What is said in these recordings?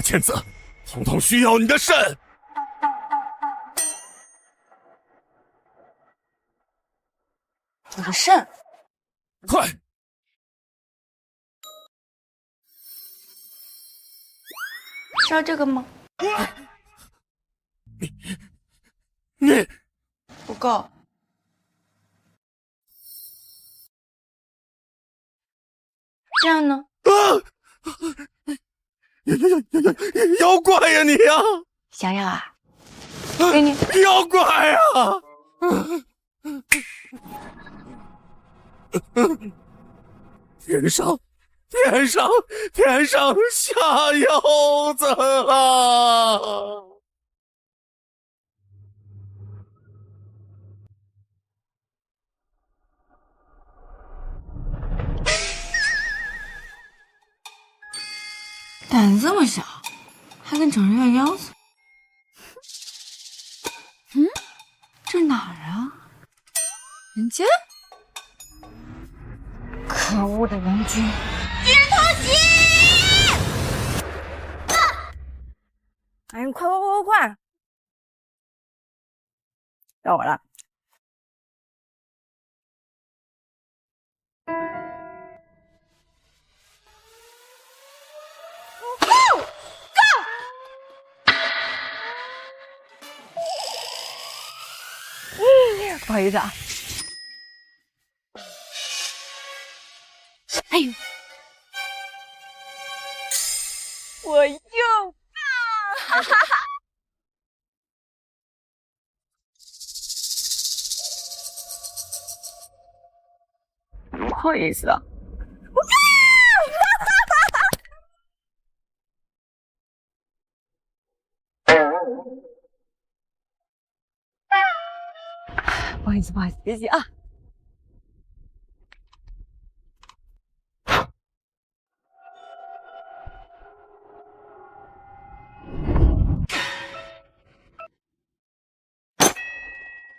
马健子，统统需要你的肾！我的肾，快！是要这个吗？你不够。这样呢？妖怪呀你呀！想要啊？给你。妖怪呀！天上下妖子了！胆子这么小，还跟长人要腰子？嗯，这哪儿啊？人间？可恶的人间！金偷袭！哎，快！到我了。不好意思啊。哎呦，我又棒！哈哈哈。不好意思啊。不好意思，别急啊。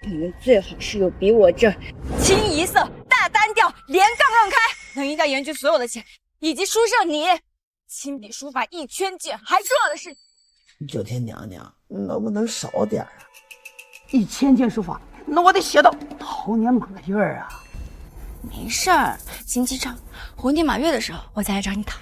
你们最好是有比我这清一色、大单调、连杠杠开，能赢掉严局所有的钱，以及书圣你亲笔书法1圈剑。还重要的是，九天娘娘能不能少点啊？1000件书法，那我得写到猴年马月啊！没事儿，星期上猴年马月的时候，我再来找你讨。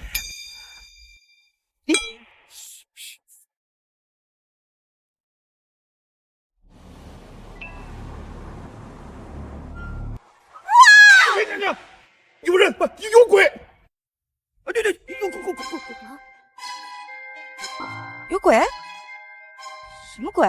有人，有鬼！啊，对，有鬼？什么鬼？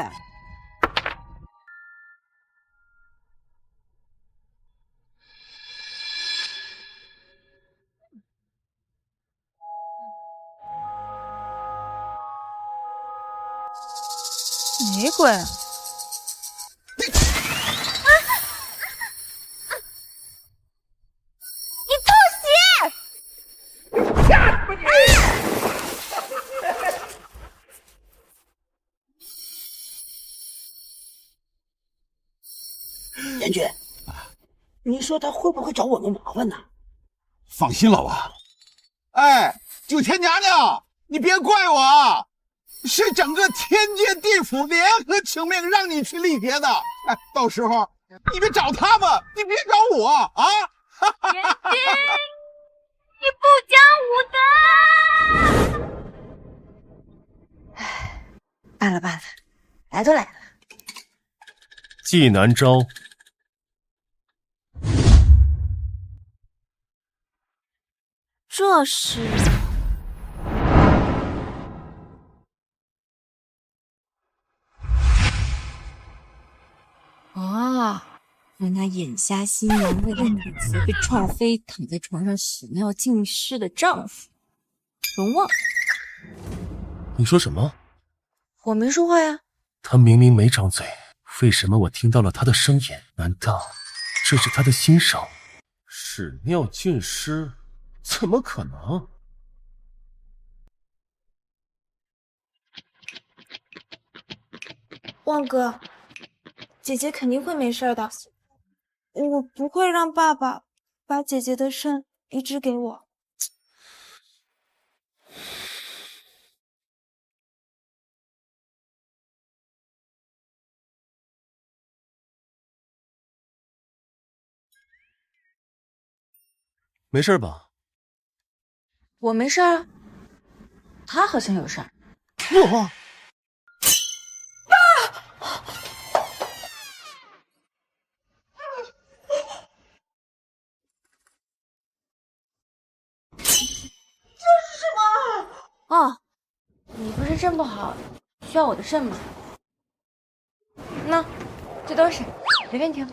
没鬼。严俊，你说他会不会找我们麻烦呢？放心，老王。哎，九天娘娘，你别怪我啊，是整个天界地府联合请命让你去历劫的。哎，到时候你别找他们，你别找我啊！严君，你不讲武德！罢了，来都来了。济南招。这是让他眼瞎心盲，为了女子被踹飞，躺在床上屎尿尽失的丈夫荣旺。你说什么？我没说话呀。他明明没张嘴，为什么我听到了他的声音？难道这是他的心声？屎尿尽失？怎么可能？旺哥，姐姐肯定会没事的，我不会让爸爸把姐姐的肾移植给我。没事吧？我没事儿，他好像有事儿。我哦，你不是肾不好，需要我的肾吗？那，这都是，随便挑。姐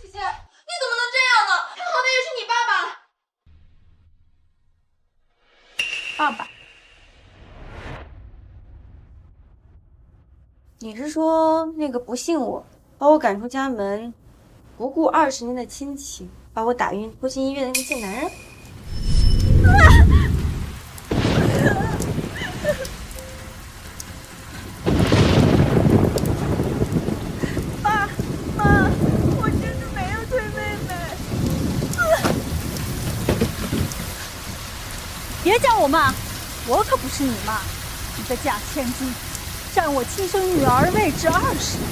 姐，你怎么能这样呢？他好歹也是你爸爸。爸爸，你是说那个不信我，把我赶出家门，不顾20年的亲情，把我打晕拖进医院的那个贱男人？爸妈，我真的没有推妹妹。别叫我妈，我可不是你妈，你个假千金，占我亲生女儿位置20年。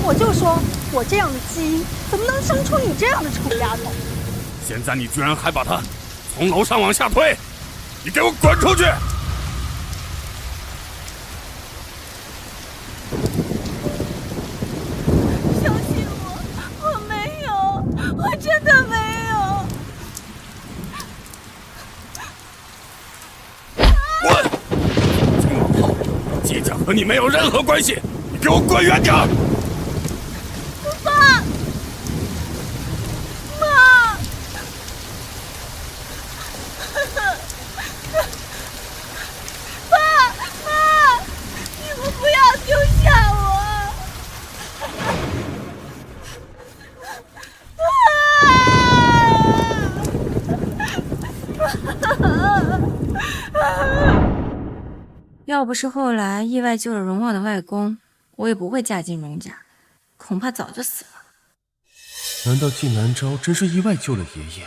我就说，我这样的基因怎么能生出你这样的丑丫头？现在你居然还把她从楼上往下推，你给我滚出去！相信我，我没有，我真的没有。滚！从往后，季家和你没有任何关系，你给我滚远点！爸妈，爸妈，你们不要丢下我！要不是后来意外救了荣旺的外公，我也不会嫁进荣家，恐怕早就死了。难道季南昭真是意外救了爷爷？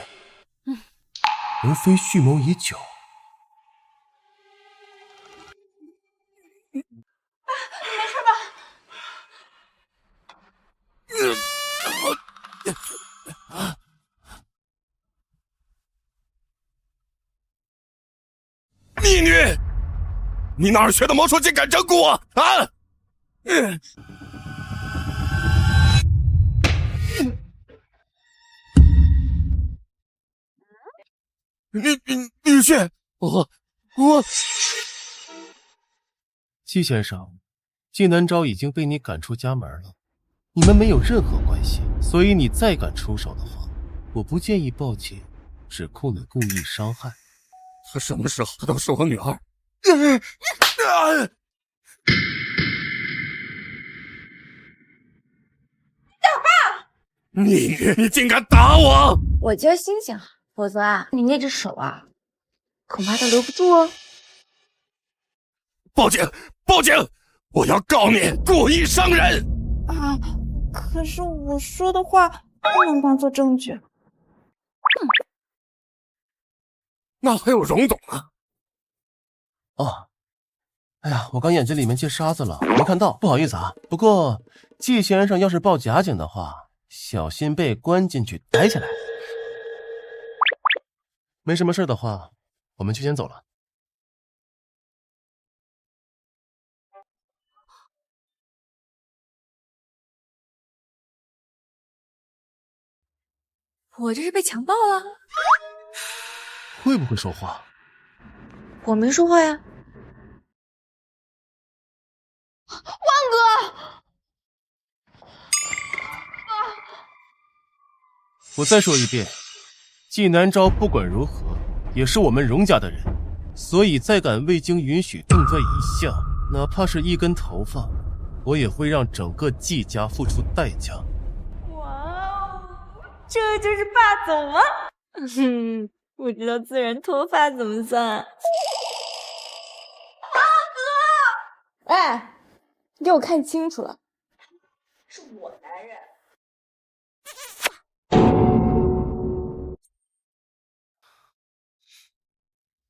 而非蓄谋已久？逆女，你哪儿学的魔术竟敢整蛊我啊！女婿，我季先生，季南昭已经被你赶出家门了，你们没有任何关系，所以你再敢出手的话，我不建议报警，指控你故意伤害。她什么时候都是我女儿。逆女，你竟敢打我！我今儿心情好，否则啊，你那只手啊，恐怕都留不住哦。报警！报警！我要告你故意伤人！啊，可是我说的话不能当做证据。那还有荣总呢？哦，哎呀，我刚眼睛里面进沙子了，没看到，不好意思啊。不过季先生要是报假警的话，小心被关进去逮起来。没什么事的话，我们就先走了。我这是被强暴了？会不会说话？我没说话呀。我再说一遍，季南昭不管如何也是我们荣家的人，所以再敢未经允许动这一下，哪怕是一根头发，我也会让整个季家付出代价。哇哦，这就是霸总吗？不知道自然脱发怎么算？哎，你给我看清楚了，是我男人。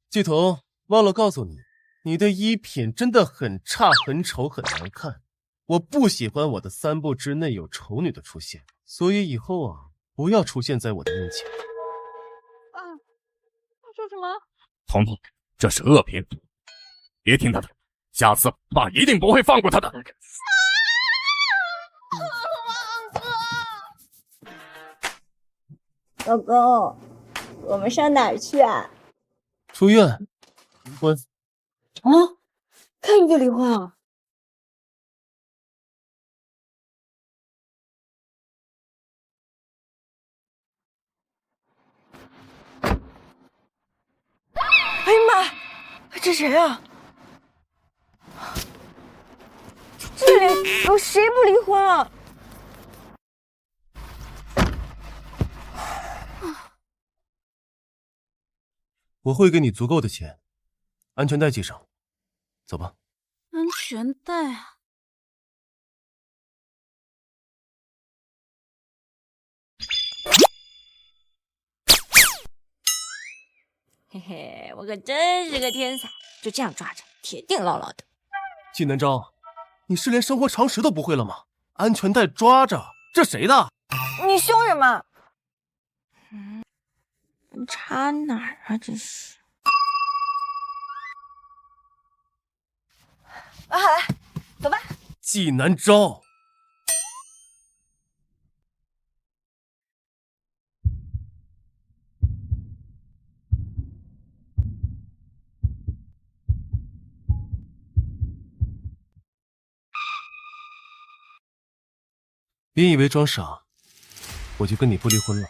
季彤，忘了告诉你，你的衣品真的很差、很丑、很难看。我不喜欢我的3步之内有丑女的出现，所以以后啊，不要出现在我的面前。啊，他说什么？彤彤，这是恶评，别听他的，下次爸一定不会放过他的。老公，我们上哪儿去啊？出院，离婚。啊？看你就离婚啊？哎呀妈，这谁啊？这里有谁不离婚啊？我会给你足够的钱，安全带系上，走吧。安全带啊！嘿嘿，我可真是个天才，就这样抓着，铁定牢牢的。季南昭，你是连生活常识都不会了吗？安全带抓着，这谁的？你凶什么？插哪儿啊？这是。啊，好了，走吧。季南昭，别以为装傻，我就跟你不离婚了。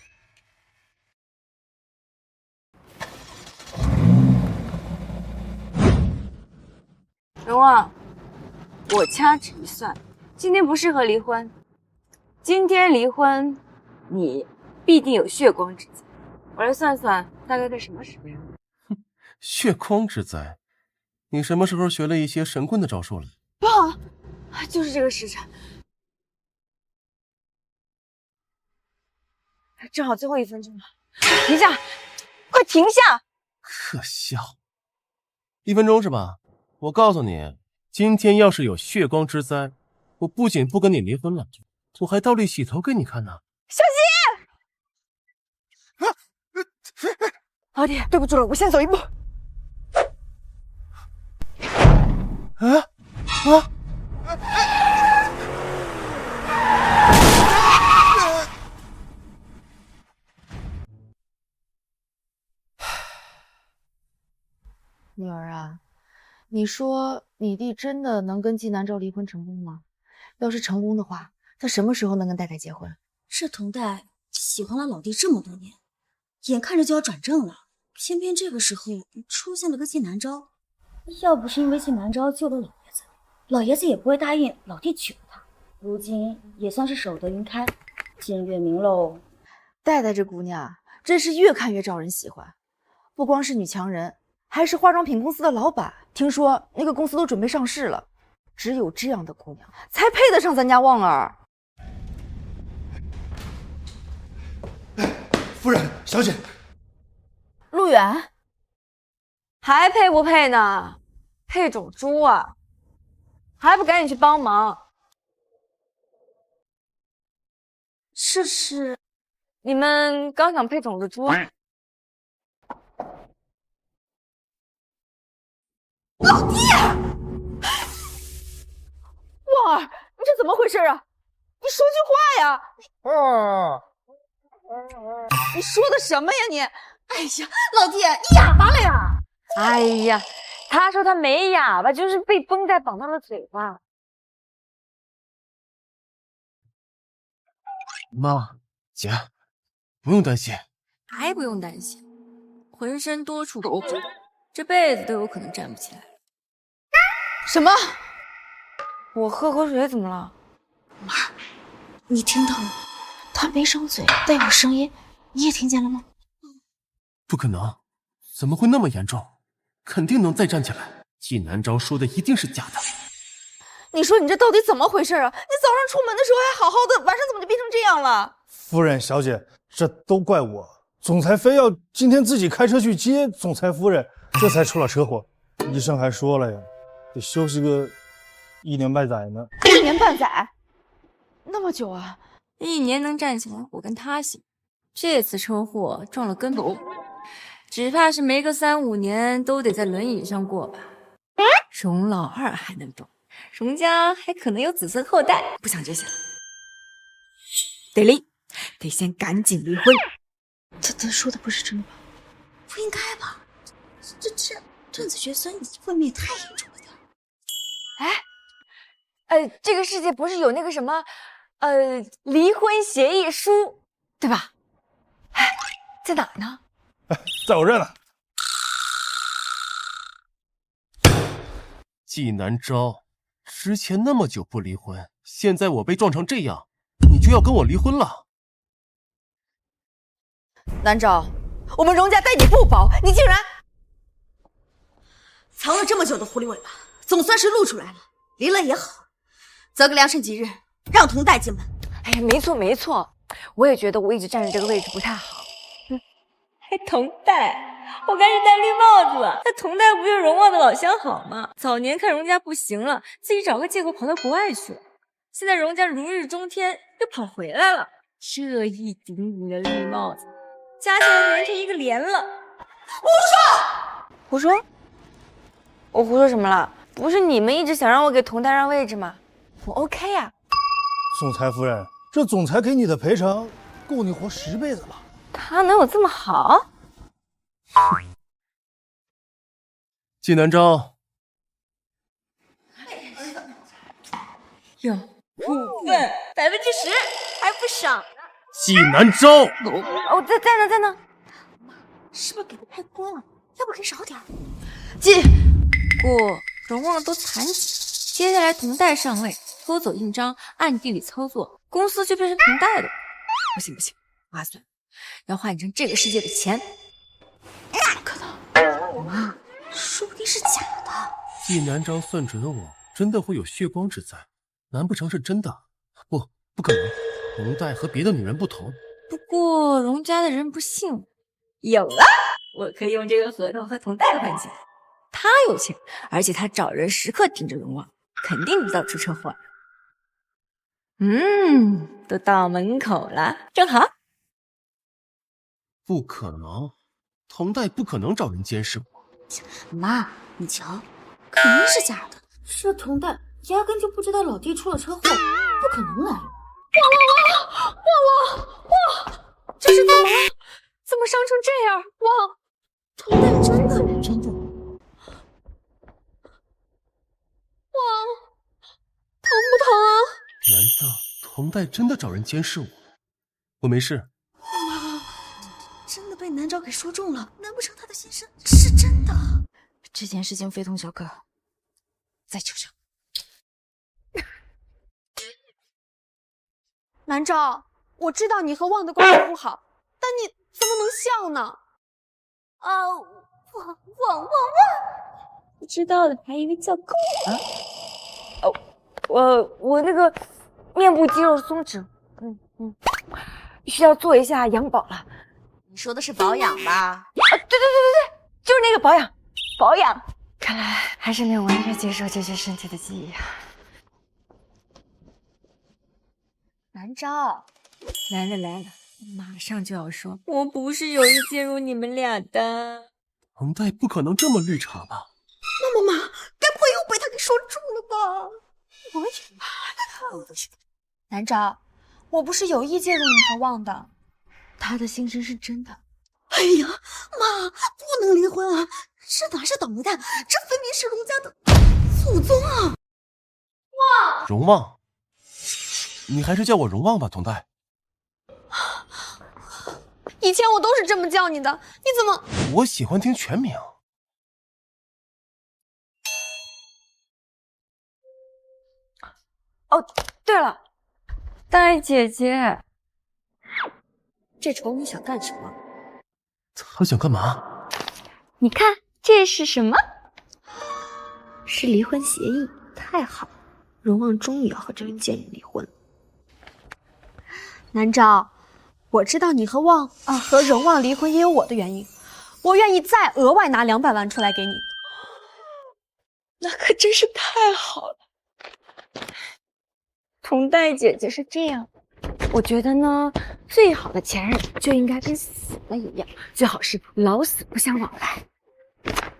荣旺，我掐指一算，今天不适合离婚。今天离婚，你必定有血光之灾。我来算算，大概在什么时候？血光之灾？你什么时候学了一些神棍的招数了？爸，就是这个时辰，正好最后1分钟了。停下，快停下！可笑，1分钟是吧？我告诉你，今天要是有血光之灾，我不仅不跟你离婚了，我还倒立洗头给你看呢。小心！老弟，对不住了，我先走一步。女儿啊，你说你弟真的能跟季南昭离婚成功吗？要是成功的话，他什么时候能跟戴戴结婚？这佟戴喜欢了老弟这么多年，眼看着就要转正了，偏偏这个时候出现了个季南昭。要不是因为季南昭救了老爷子，老爷子也不会答应老弟娶了她。如今也算是守得云开，见月明喽。戴戴这姑娘真是越看越招人喜欢，不光是女强人，还是化妆品公司的老板。听说那个公司都准备上市了，只有这样的姑娘才配得上咱家旺儿。夫人，小姐，陆远，还配不配呢？配种猪啊，还不赶紧去帮忙？是，你们刚想配种的猪。老弟，旺儿，你这怎么回事啊？你说句话呀！你说的什么呀你？哎呀，老弟，你哑巴了呀？哎呀，他说他没哑巴，就是被绷带绑到了嘴巴。妈，姐，不用担心。还不用担心，浑身多处骨折，这辈子都有可能站不起来。什么？我喝口水怎么了？妈，你听到了？他没张嘴，但有声音，你也听见了吗？不可能，怎么会那么严重？肯定能再站起来。季南昭说的一定是假的。你说你这到底怎么回事啊？你早上出门的时候还好好的，晚上怎么就变成这样了？夫人，小姐，这都怪我，总裁非要今天自己开车去接总裁夫人，这才出了车祸。医生还说了呀，得休息个1年半载呢。1年半载，那么久啊？1年能站起来，我跟他行。这次车祸撞了跟头，只怕是没个3、5年都得在轮椅上过吧。荣老二还能动，荣家还可能有子孙后代，不想这些了。得离，得先赶紧离婚。他说的不是真的吧？不应该吧？这断子绝孙，未免也太严重了点。这个世界不是有那个什么，离婚协议书，对吧？在哪儿呢？在我这儿呢。季南昭，之前那么久不离婚，现在我被撞成这样，你就要跟我离婚了？南昭，我们荣家待你不薄，你竟然藏了这么久的狐狸尾巴，总算是露出来了。离了也好，择个良辰吉日，让佟代进门。哎呀，没错没错，我也觉得我一直站着这个位置不太好。还佟代，我开始戴绿帽子了。那佟代不就是荣旺的老相好吗？早年看荣家不行了，自己找个借口跑到国外去了。现在荣家如日中天，又跑回来了。这一顶顶的绿帽子，加起来连成一个连了。胡说！我胡说什么了？不是你们一直想让我给佟代让位置吗？我 OK 啊。总裁夫人，这总裁给你的赔偿够你活10辈子了。他能有这么好？季南昭，有股份10%，还不少。季南昭，在呢。是不是给的太多了？要不给少点？不，荣旺都残疾了，接下来佟代上位，偷走印章，暗地里操作，公司就变成佟代的。不行，划算，要换成这个世界的钱。不可能，妈，说不定是假的。季南昭算准我，真的会有血光之灾，难不成是真的？不可能，佟代和别的女人不同。不过荣家的人不信我，有了，我可以用这个合同和佟代换钱。他有钱，而且他找人时刻盯着荣旺，肯定不知道出车祸了。都到门口了，正好。不可能，佟代不可能找人监视我。妈，你瞧，肯定是假的。这佟代压根就不知道老弟出了车祸，不可能来。旺，这是怎么了？怎么伤成这样？旺，佟代真的。旺，疼不疼啊？难道佟代真的找人监视我？我没事。真的被南昭给说中了，难不成他的心声是真的？这件事情非同小可，再求求。南昭，我知道你和旺的关系不好，但你怎么能笑呢？旺，不知道的还以为叫狗呢。我那个面部肌肉松弛，需要做一下养保了。你说的是保养吧？对，就是那个保养。看来还是没有完全接受这些身体的记忆啊。南昭，来了，马上就要说，我不是有意介入你们俩的。佟代不可能这么绿茶吧？妈，该不会又被他给说中了吧？我也南昭，我不是有意介入你和旺的，他的心声是真的。哎呀，妈，不能离婚啊！这哪是倒霉蛋，这分明是荣家的祖宗啊！荣旺，你还是叫我荣旺吧，佟代。以前我都是这么叫你的，你怎么？我喜欢听全名。哦，对了，戴姐姐，这丑女想干什么？他想干嘛？你看这是什么？是离婚协议，太好了，荣旺终于要和这个贱人离婚了。南昭，我知道你和和荣旺离婚也有我的原因，我愿意再额外拿200万出来给你。那可真是太好了。童代姐姐是这样的，我觉得呢，最好的前任就应该跟死了一样，最好是老死不相往来。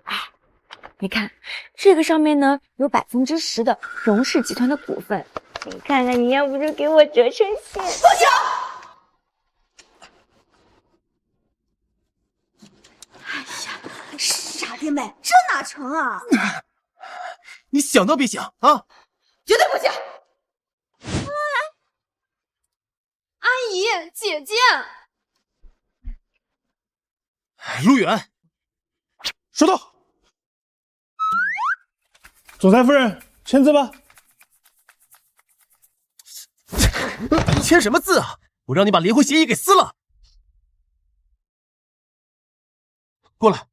哎，你看这个上面呢有10%的荣氏集团的股份，你看看，你要不就给我折成线？不行！哎呀，傻弟妹，这哪成啊？你想都别想啊！绝对不行！阿姨，姐姐，陆远，收到。总裁夫人，签字吧。你签什么字啊？我让你把离婚协议给撕了。过来。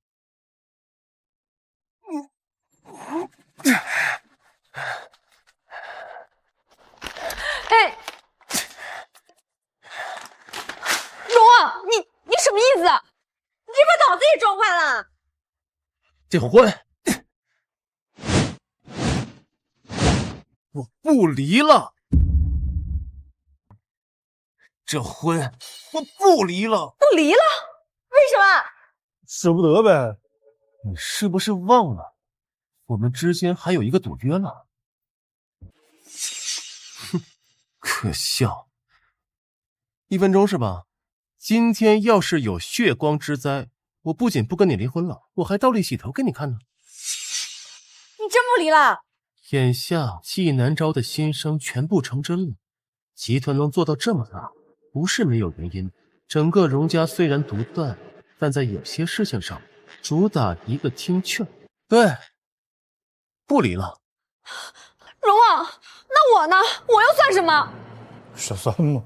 哎，荣啊，你什么意思？你这把脑子也撞坏了。这婚我不离了。这婚我不离了。不离了？为什么？舍不得呗。你是不是忘了，我们之间还有一个赌约了？哼，可笑。1分钟是吧？今天要是有血光之灾，我不仅不跟你离婚了，我还倒立洗头给你看呢。你真不离了？眼下纪南昭的心声全部成真了，集团能做到这么大，不是没有原因。整个荣家虽然独断，但在有些事情上主打一个听劝。对，不离了。荣啊，那我呢？我又算什么？小三嘛。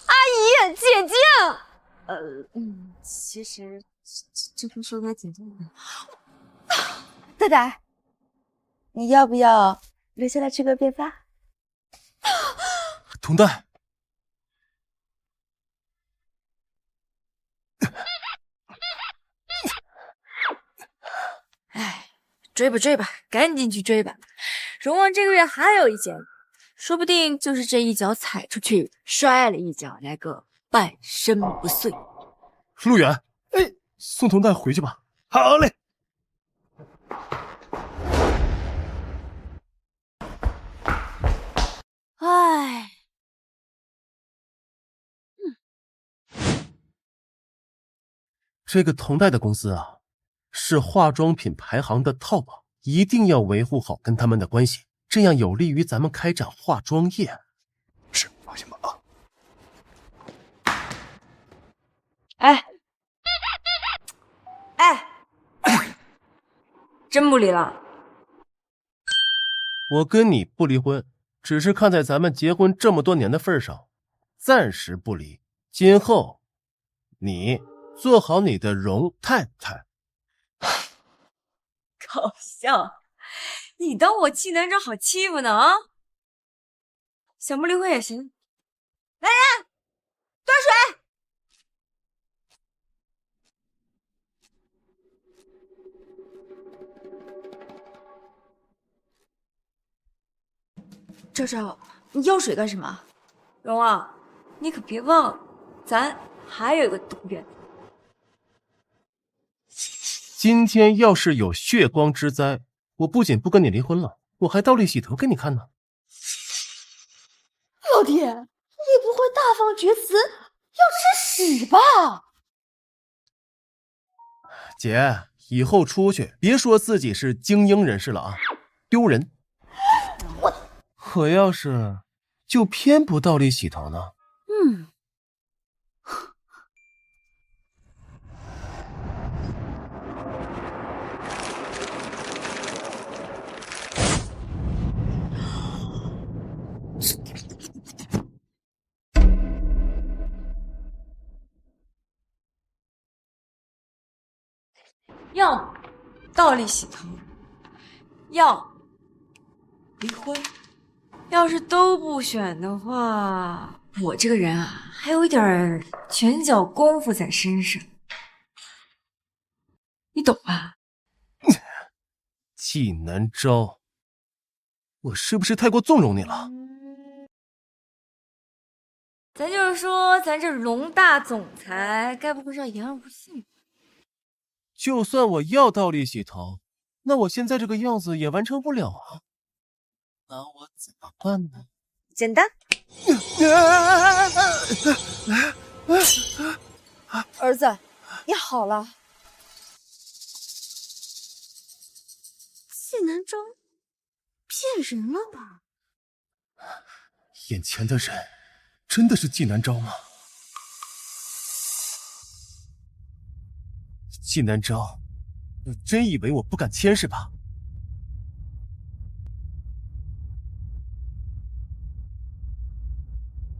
阿姨，姐姐。其实这封说来简单的。戴戴，你要不要留下来吃个便饭？童代，哎，追吧追吧，赶紧去追吧。荣王这个月还有一节，说不定就是这一脚踩出去，摔了一跤，来个半身不遂。陆远，哎，送童代回去吧。好嘞。哎，这个童代的公司啊，是化妆品排行的 top， 一定要维护好跟他们的关系，这样有利于咱们开展化妆业。是，放心吧啊。真不离了？我跟你不离婚，只是看在咱们结婚这么多年的份上，暂时不离。今后，你做好你的荣太太。搞笑，你当我纪南昭好欺负呢啊？想不离婚也行。来人，端水。昭昭，你要水干什么？荣啊，你可别忘了，咱还有一个赌约。今天要是有血光之灾，我不仅不跟你离婚了，我还倒立洗头给你看呢。老铁，你不会大放厥词要吃屎吧？姐，以后出去别说自己是精英人士了啊，丢人。我要是就偏不倒立洗头呢？要么倒立洗头，要离婚。要是都不选的话，我这个人啊，还有一点拳脚功夫在身上。你懂吧？纪南昭，我是不是太过纵容你了？咱就是说，咱这龙大总裁该不会是要言而无信吧？就算我要倒立洗头，那我现在这个样子也完成不了啊。那我怎么办呢？简单。儿子，你好了。谢南昭，骗人了吧？眼前的人真的是纪南昭吗？纪南昭，你真以为我不敢签是吧？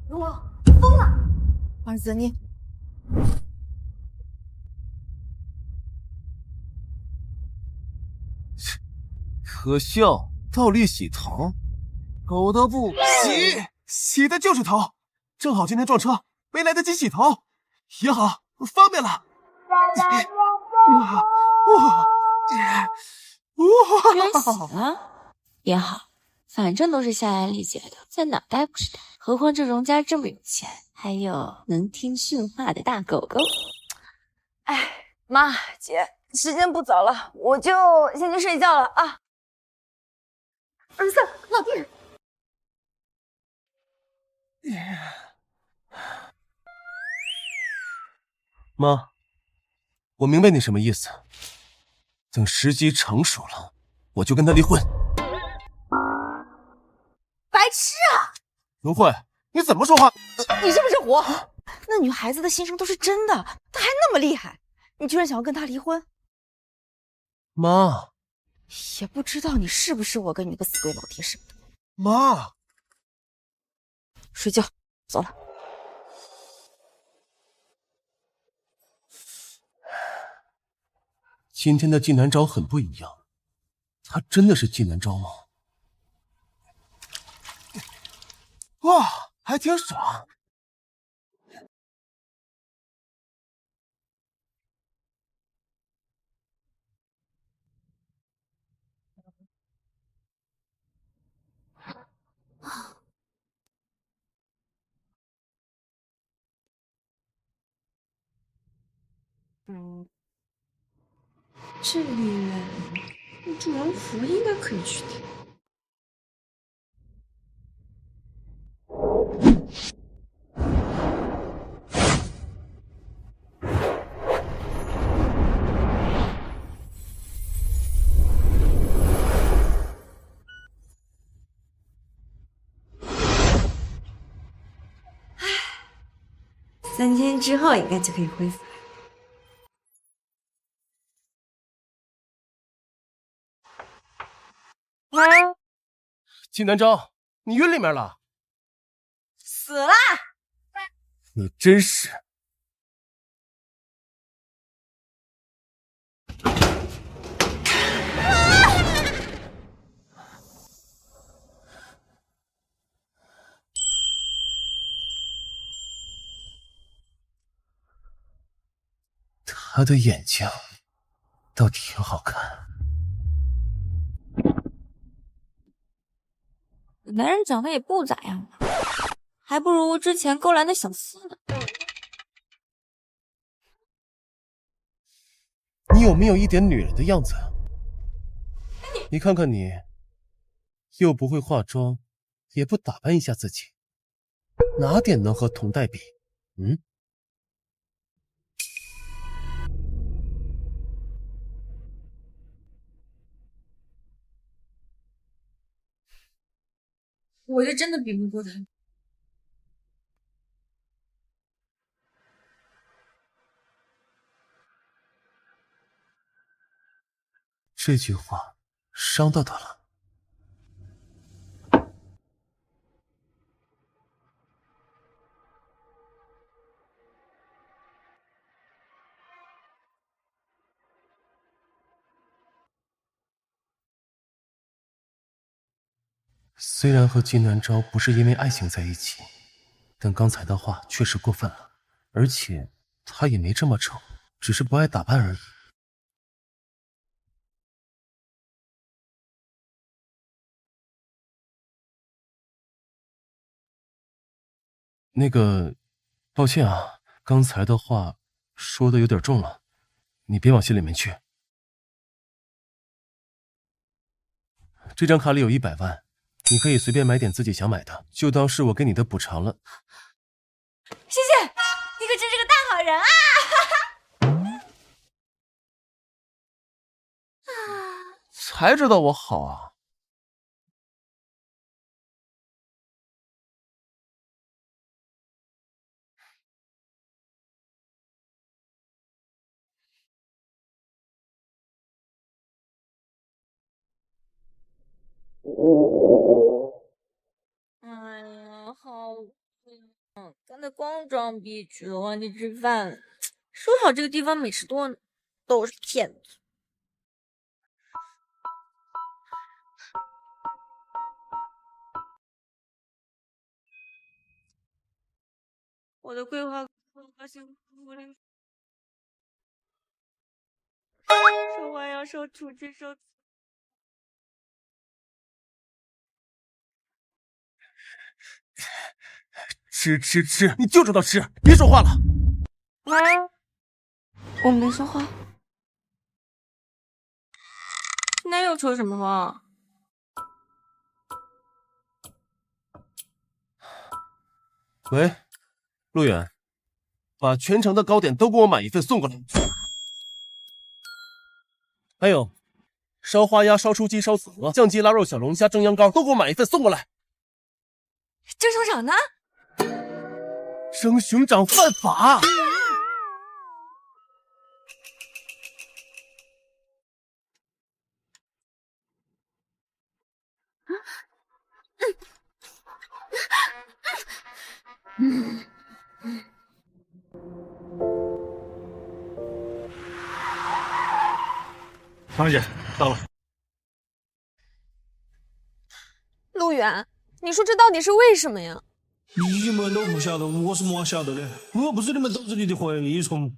我疯了！儿子，你可笑，倒立洗头，狗都不洗的就是头。正好今天撞车，没来得及洗头，也好方便了。居然洗了也好，反正都是夏兰丽姐的，在哪待不是待？何况这荣家这么有钱，还有能听训话的大狗狗。哎，妈姐，时间不早了，我就先去睡觉了啊。儿子，老弟。妈，我明白你什么意思。等时机成熟了，我就跟他离婚。白痴啊！卢慧，你怎么说话？你是不是虎？那女孩子的心声都是真的，她还那么厉害，你居然想要跟她离婚？妈，也不知道你是不是我跟你那个死鬼老爹生的。妈，睡觉，走了。今天的纪南昭很不一样，他真的是纪南昭吗？哇，还挺爽。这里面助人符应该可以去掉。3天之后应该就可以恢复。纪南昭，你晕里面了？死了！你真是……他的眼睛倒挺好看。男人长得也不咋样嘛，还不如之前勾栏的小厮呢。你有没有一点女人的样子？你看看你，又不会化妆，也不打扮一下自己，哪点能和佟代比？我就真的比不过他。这句话伤到他了。虽然和纪南昭不是因为爱情在一起，但刚才的话确实过分了，而且他也没这么丑，只是不爱打扮而已。那个，抱歉啊，刚才的话说的有点重了，你别往心里面去。这张卡里有100万，你可以随便买点自己想买的，就当是我给你的补偿了。谢谢，你可真是个大好人啊！才知道我好啊。哎呀，好刚才光装逼去了，忘记吃饭了。说好这个地方美食多呢，都是骗子。我的桂花高兴，说话要说出去说。吃，你就知道吃，别说话了。我没说话。那又说什么话？喂，陆远，把全城的糕点都给我买一份送过来。还有，烧花鸭、烧雏鸡、烧子鹅、酱鸡腊肉、小龙虾、蒸羊羔都给我买一份送过来。郑首长呢？郑熊掌犯法！唐姐到了。陆远，你说这到底是为什么呀？你们都不晓得，我是么晓得的。我不是你们肚子里的蛔虫。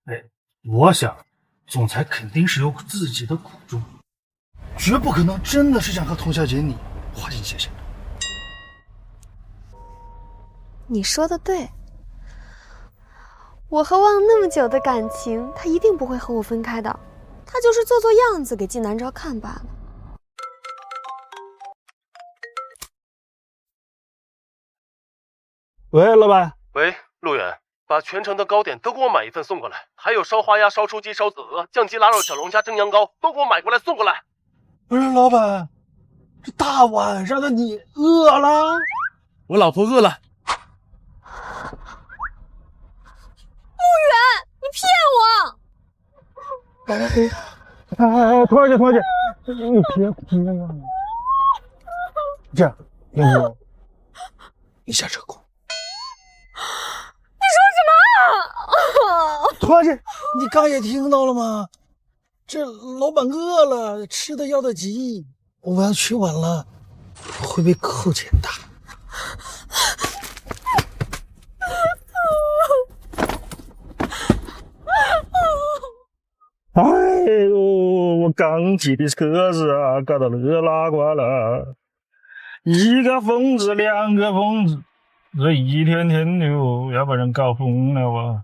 哎，我想，总裁肯定是有自己的苦衷，绝不可能真的是想和童小姐你划清界限的。你说的对，我和旺那么久的感情，他一定不会和我分开的，他就是做做样子给季南昭看罢了。喂，老板。喂，陆远，把全城的糕点都给我买一份送过来，还有烧花鸭、烧雏鸡、烧子鹅、酱鸡腊肉、小龙虾、蒸羊羔都给我买过来送过来。不是老板，这大晚上的你饿了？我老婆饿了。陆远，你骗我！哎，童小姐，你别哭了。这样，要不你下车哭？你说什么？童小姐，你刚也听到了吗？这老板饿了，吃的要得急，我要去晚了会被扣钱的。哎呦，我刚骑的车子啊，搞到那哪瓜了？一个疯子，两个疯子，这一天天的哦，要把人搞疯了哇！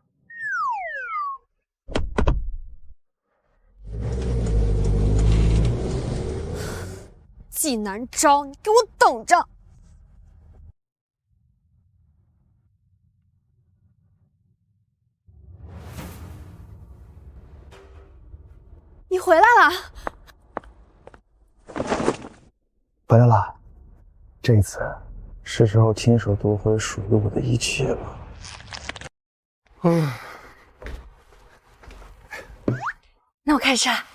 季南昭，你给我等着！你回来了，回来了。这次是时候亲手夺回属于我的一切了。那我开始啊。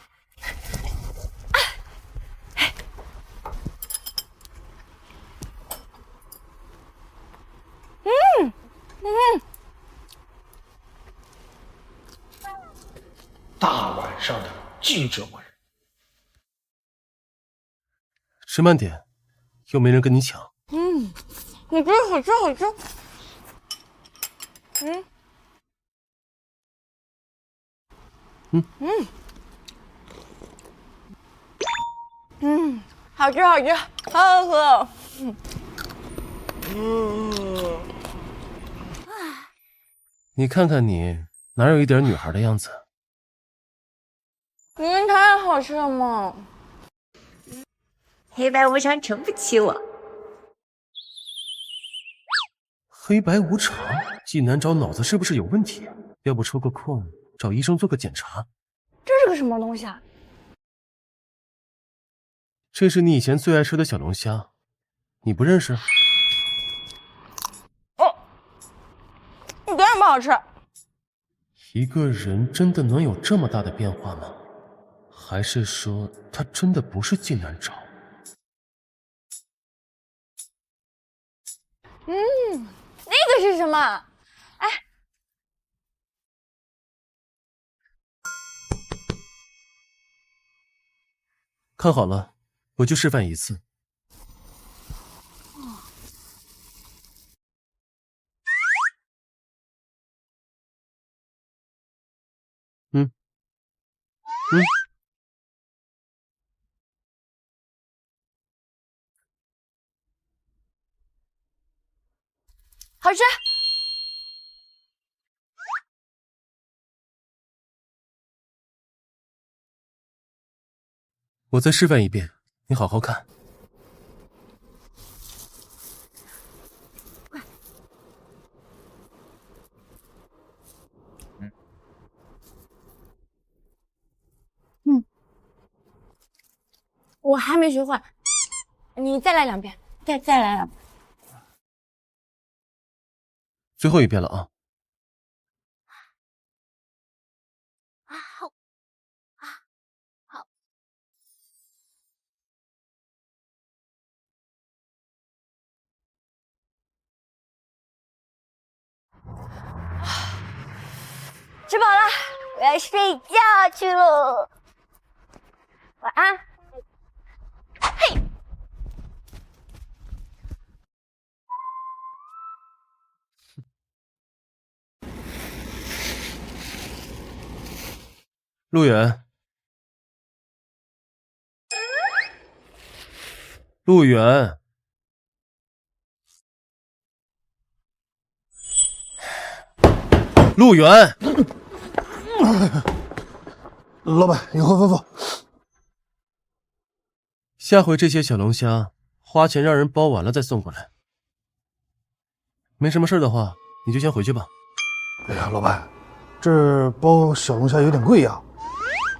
大晚上的记者们，吃慢点，又没人跟你抢。你觉得好吃好吃。好吃好吃，好好喝。你看看你，哪有一点女孩的样子？你们太好吃了嘛！黑白无常撑不起我。黑白无常，纪南钊脑子是不是有问题？要不抽个空找医生做个检查？这是个什么东西啊？这是你以前最爱吃的小龙虾，你不认识？一点也不好吃。一个人真的能有这么大的变化吗？还是说他真的不是纪南钊？那个是什么？哎，看好了，我就示范一次。好吃。我再示范一遍，你好好看。我还没学会，你再来2遍，再来2遍。最后一遍了啊！好。吃饱了，我要睡觉去喽。晚安。嘿。陆远，陆远，陆远，老板有何吩咐？下回这些小龙虾花钱让人包完了再送过来。没什么事的话，你就先回去吧。哎呀，老板，这包小龙虾有点贵呀，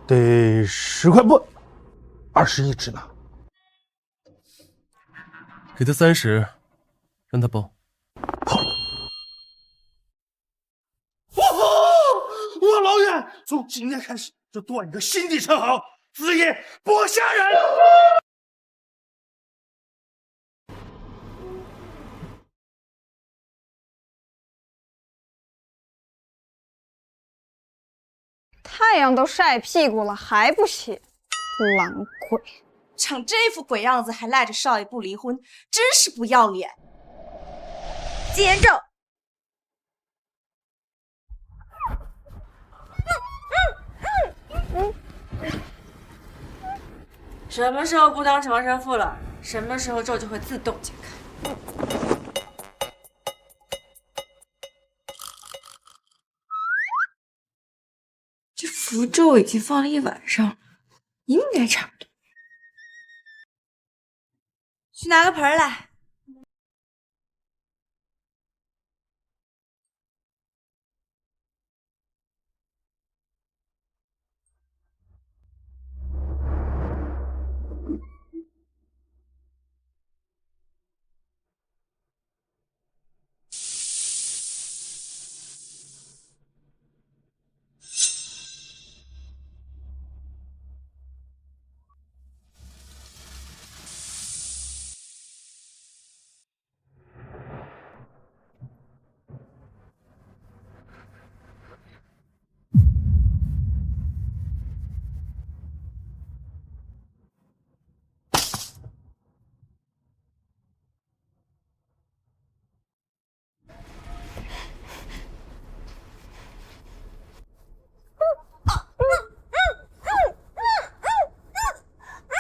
得10块不，20一只呢。给他30，让他包。我老远，从今天开始就断一个新的称号，子夜剥虾人。太阳都晒屁股了还不起，懒鬼！长这副鬼样子还赖着少爷不离婚，真是不要脸！纪言正，什么时候不当长生妇了？什么时候咒就会自动解开。这符咒已经放了1晚上了，应该差不多。去拿个盆来。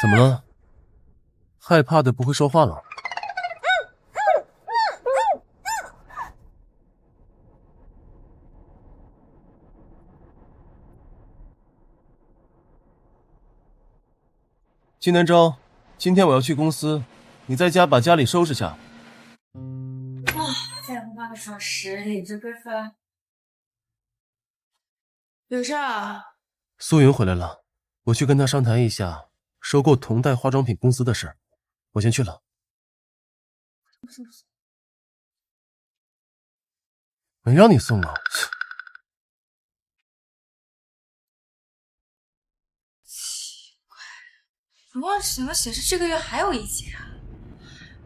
怎么了？害怕的不会说话了？金南昭，今天我要去公司，你在家把家里收拾下。再不半个小时，你这个饭有事啊？苏云回来了，我去跟他商谈一下收购同代化妆品公司的事儿。我先去了。没让你送啊？荣旺怎么显示这个月还有1节啊？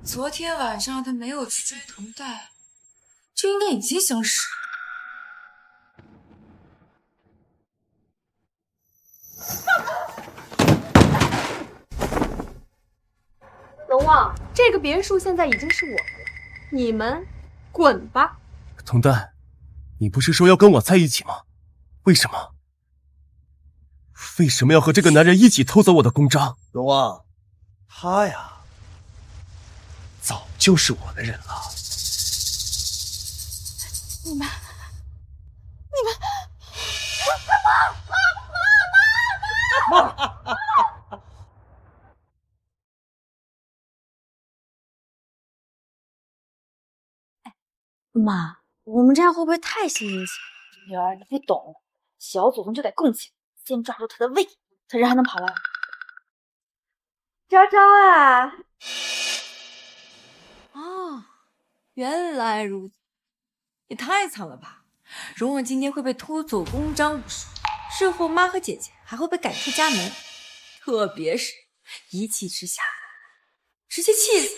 昨天晚上他没有去追同代，就应该已经消失了。龙旺，这个别墅现在已经是我的了，你们滚吧！同代，你不是说要跟我在一起吗？为什么？为什么要和这个男人一起偷走我的公章？荣旺，他呀，早就是我的人了。你们，妈，我们这样会不会太新英雄？女儿，你不懂，小祖宗就得供起来，先抓住他的胃，他人还能跑来。昭昭啊！哦，原来如此，也太惨了吧！荣旺今天会被偷走公章无数，事后妈和姐姐还会被赶出家门，特别是一气之下，直接气死。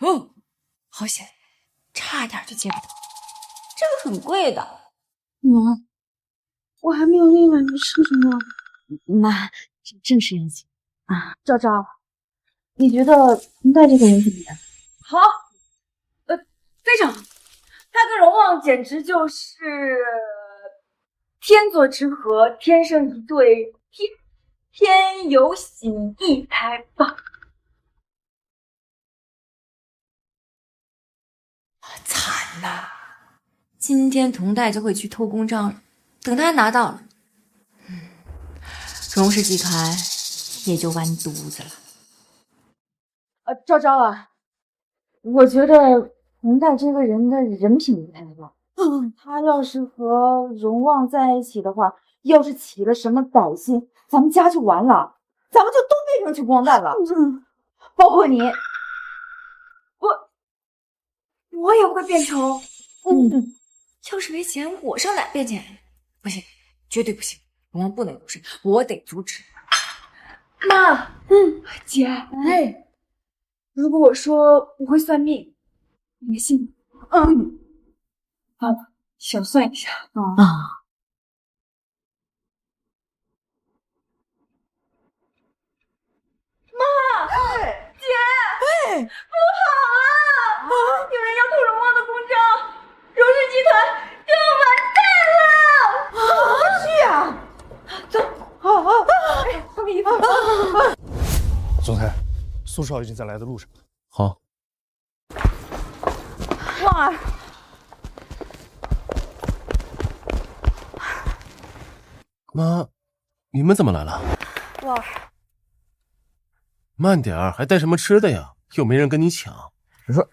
哦，好险，差点就接不到，这个很贵的。妈，我还没有练完，你吃什么？妈，正是应景啊。昭昭，你觉得同代这个人怎么样？好，非常好，他跟荣旺简直就是天作之合，天生一对，天有喜一胎棒。惨呐！今天同代就会去偷公章了，等他拿到了，荣氏集团也就完犊子了。昭昭啊，我觉得同代这个人的人品不太好。他要是和荣旺在一起的话，要是起了什么歹心，咱们家就完了，咱们就都变成穷光蛋了。包括你。我也会变成，要是没钱，我上哪变钱？不行，绝对不行！荣旺不能有事，我得阻止。妈，姐，如果我说我会算命，你信吗？好，小算一下啊。妈，姐，不好啊！有人要偷荣旺的公章，荣氏集团就要完蛋了！去啊！走，放衣服。总裁，苏少已经在来的路上。好。旺儿，妈，你们怎么来了？旺儿，慢点儿，还带什么吃的呀？又没人跟你抢。你说，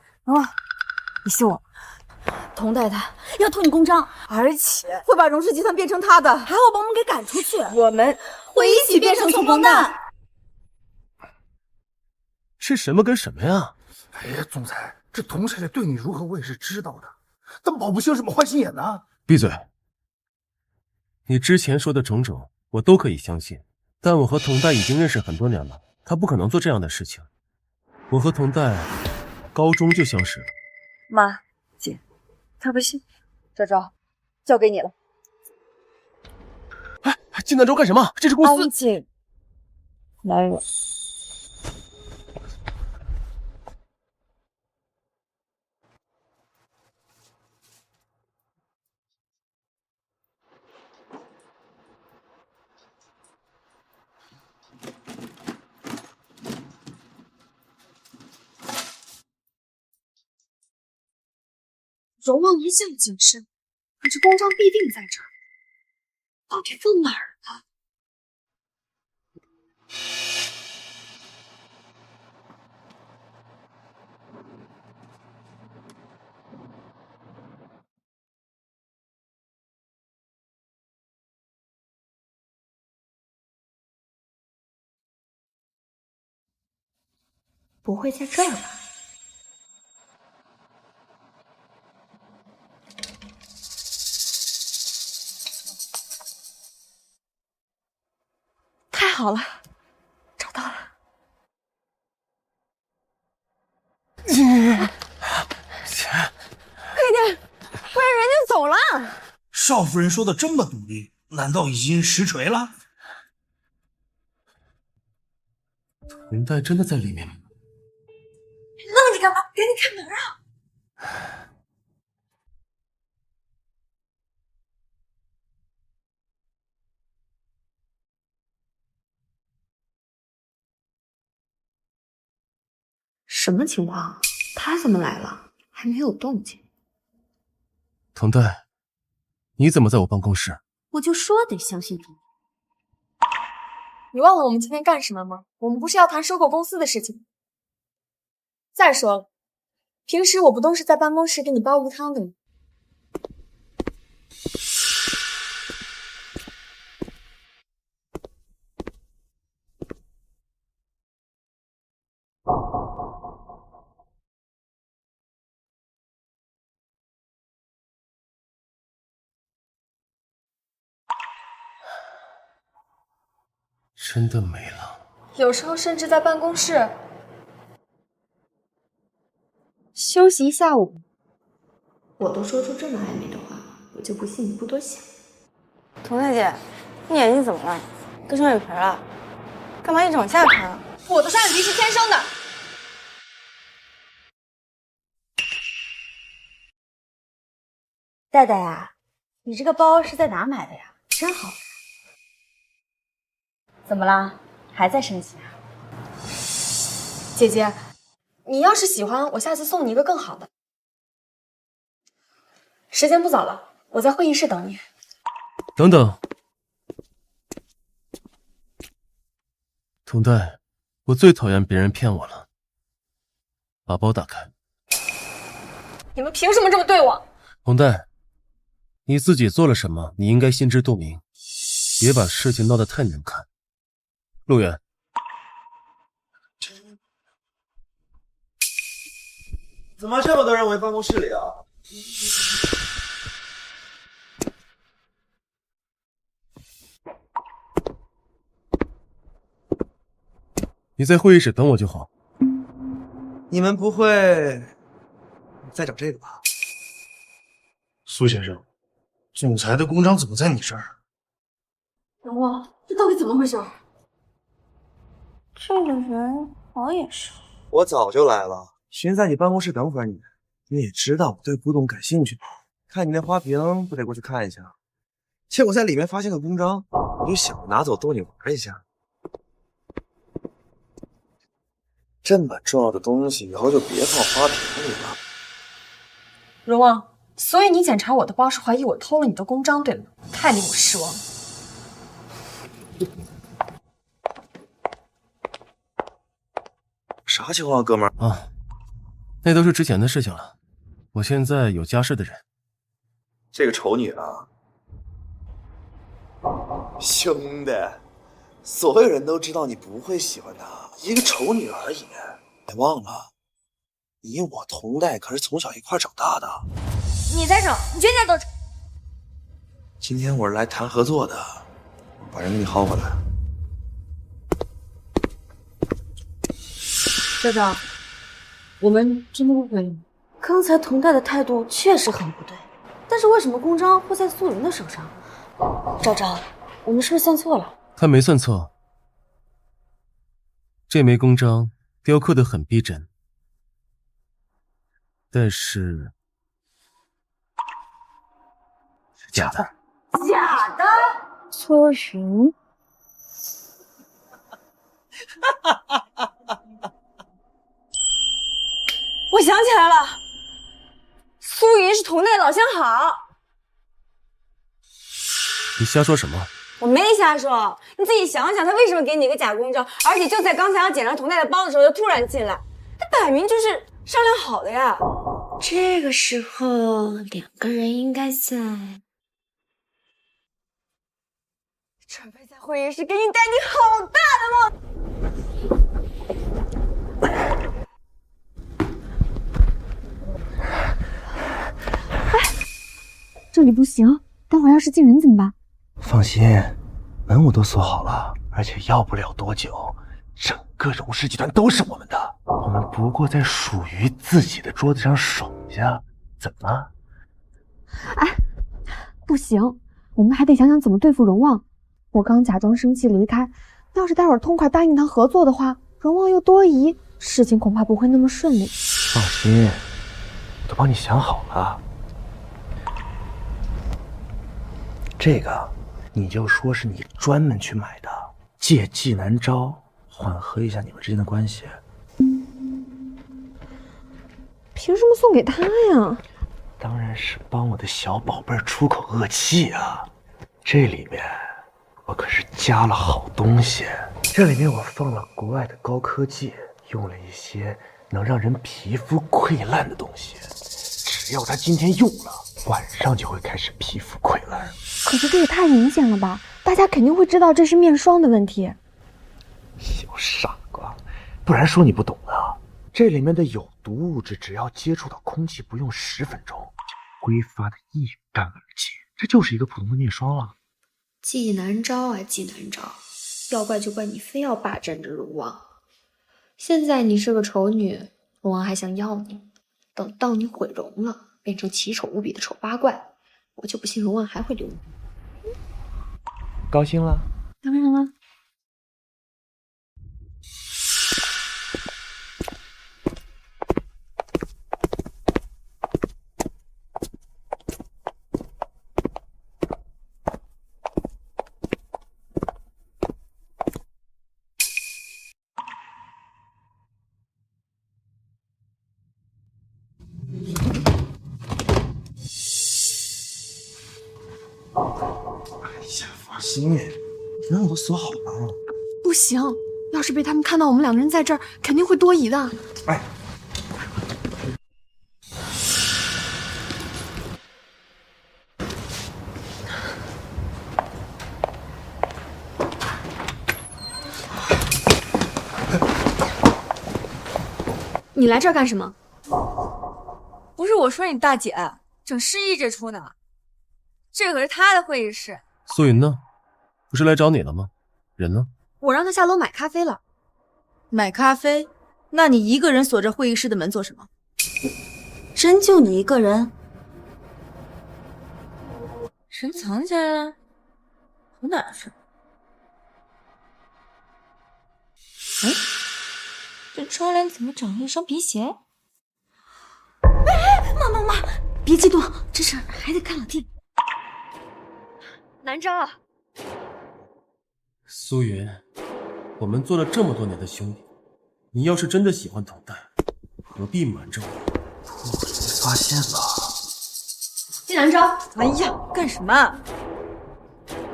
你信我，同代他要偷你公章，而且会把荣氏集团变成他的，还要把我们给赶出去。我们会一起变成穷光蛋。是什么跟什么呀？哎呀，总裁，这童太太对你如何，我也是知道的，但保不齐有什么坏心眼呢？闭嘴！你之前说的种种，我都可以相信，但我和童代已经认识很多年了，他不可能做这样的事情。我和童代高中就相识了。妈，姐，他不信。昭昭，交给你了。哎，金南州干什么？这是公司。安静，来人。荣旺一向谨慎，可这公章必定在这儿。到底放哪儿了？不会在这儿吧？太好了，找到了。快点，不然人家走了。少夫人说的这么笃定，难道已经实锤了？童代真的在里面吗？愣着干嘛？赶紧开门啊！什么情况？他怎么来了？还没有动静。童代，你怎么在我办公室？我就说得相信你。你忘了我们今天干什么吗？我们不是要谈收购公司的事情。再说了，平时我不都是在办公室给你煲鱼汤的吗？真的没了。有时候甚至在办公室休息一下午。我都说出这么暧昧的话，我就不信你不多想。童太姐，你眼睛怎么了？跟上雨盆了？干嘛一直往下看啊？我的双眼皮是天生的。戴戴呀，你这个包是在哪买的呀？真好看。怎么啦？还在生气啊？姐姐，你要是喜欢，我下次送你一个更好的。时间不早了，我在会议室等你。等等，童代，我最讨厌别人骗我了。把包打开。你们凭什么这么对我？童代，你自己做了什么，你应该心知肚明，别把事情闹得太难看。陆远，怎么这么多人围办公室里啊？你在会议室等我就好。你们不会在找这个吧？苏先生，总裁的公章怎么在你这儿？荣光，这到底怎么回事？这个人好眼熟。我早就来了，寻思在你办公室等会儿你。你也知道我对古董感兴趣，看你那花瓶，不得过去看一下。结果在里面发现个公章，我就想拿走逗你玩一下。这么重要的东西，以后就别放花瓶里了。荣光，所以你检查我的包是怀疑我偷了你的公章，对吗？太令我失望了。啥情况，哥们儿？啊，那都是之前的事情了。我现在有家室的人。这个丑女啊，兄弟，所有人都知道你不会喜欢她，一个丑女而已。别忘了，你我同代可是从小一块长大的。你再整，你全家都整。今天我是来谈合作的，把人给你薅回来。校长，我们真的误会了吗？刚才童代的态度确实很不对，但是为什么公章会在素云的手上？赵昭，我们是不是算错了？他没算错，这枚公章雕刻得很逼真，但是假的。假的？苏云。我想起来了，苏云是童代的老相好。你瞎说什么？我没瞎说，你自己想想，他为什么给你个假公证？而且就在刚才要检查童代的包的时候，就突然进来，他摆明就是商量好的呀。这个时候两个人应该在准备在会议室给你带你好大的梦。这里不行，待会儿要是进人怎么办？放心，门我都锁好了，而且要不了多久，整个荣氏集团都是我们的。我们不过在属于自己的桌子上守一下，怎么了？哎，不行，我们还得想想怎么对付荣旺。我刚假装生气离开，要是待会儿痛快答应他合作的话，荣旺又多疑，事情恐怕不会那么顺利。放心，我都帮你想好了。这个你就说是你专门去买的，借纪南昭缓和一下你们之间的关系。凭什么送给他呀？当然是帮我的小宝贝出口恶气啊！这里面我可是加了好东西，这里面我放了国外的高科技，用了一些能让人皮肤溃烂的东西，只要他今天用了，晚上就会开始皮肤溃烂。可是这也太明显了吧，大家肯定会知道这是面霜的问题。小傻瓜，不然说你不懂啊。这里面的有毒物质，只要接触到空气，不用10分钟，就挥发的一干二净，这就是一个普通的面霜了。纪南昭啊，纪南昭，要怪就怪你非要霸占着荣旺。现在你是个丑女，荣旺还想要你，等到你毁容了，变成奇丑无比的丑八怪，我就不信荣旺还会留你。高兴了？当然了。放心，门我都锁好了。不行，要是被他们看到我们两个人在这儿，肯定会多疑的。哎，你来这儿干什么？不是我说你大姐，整失忆这出呢。这可是她的会议室。素云呢？不是来找你了吗？人呢？我让他下楼买咖啡了。买咖啡？那你一个人锁着会议室的门做什么？真就你一个人？人藏起来了，好哪是？哎，这窗帘怎么长了一双皮鞋？哎，妈，别激动，这事还得看老弟。南昭，苏云，我们做了这么多年的兄弟，你要是真的喜欢童代，何必瞒着我？我没发现吧？纪南昭，哎呀，干什么？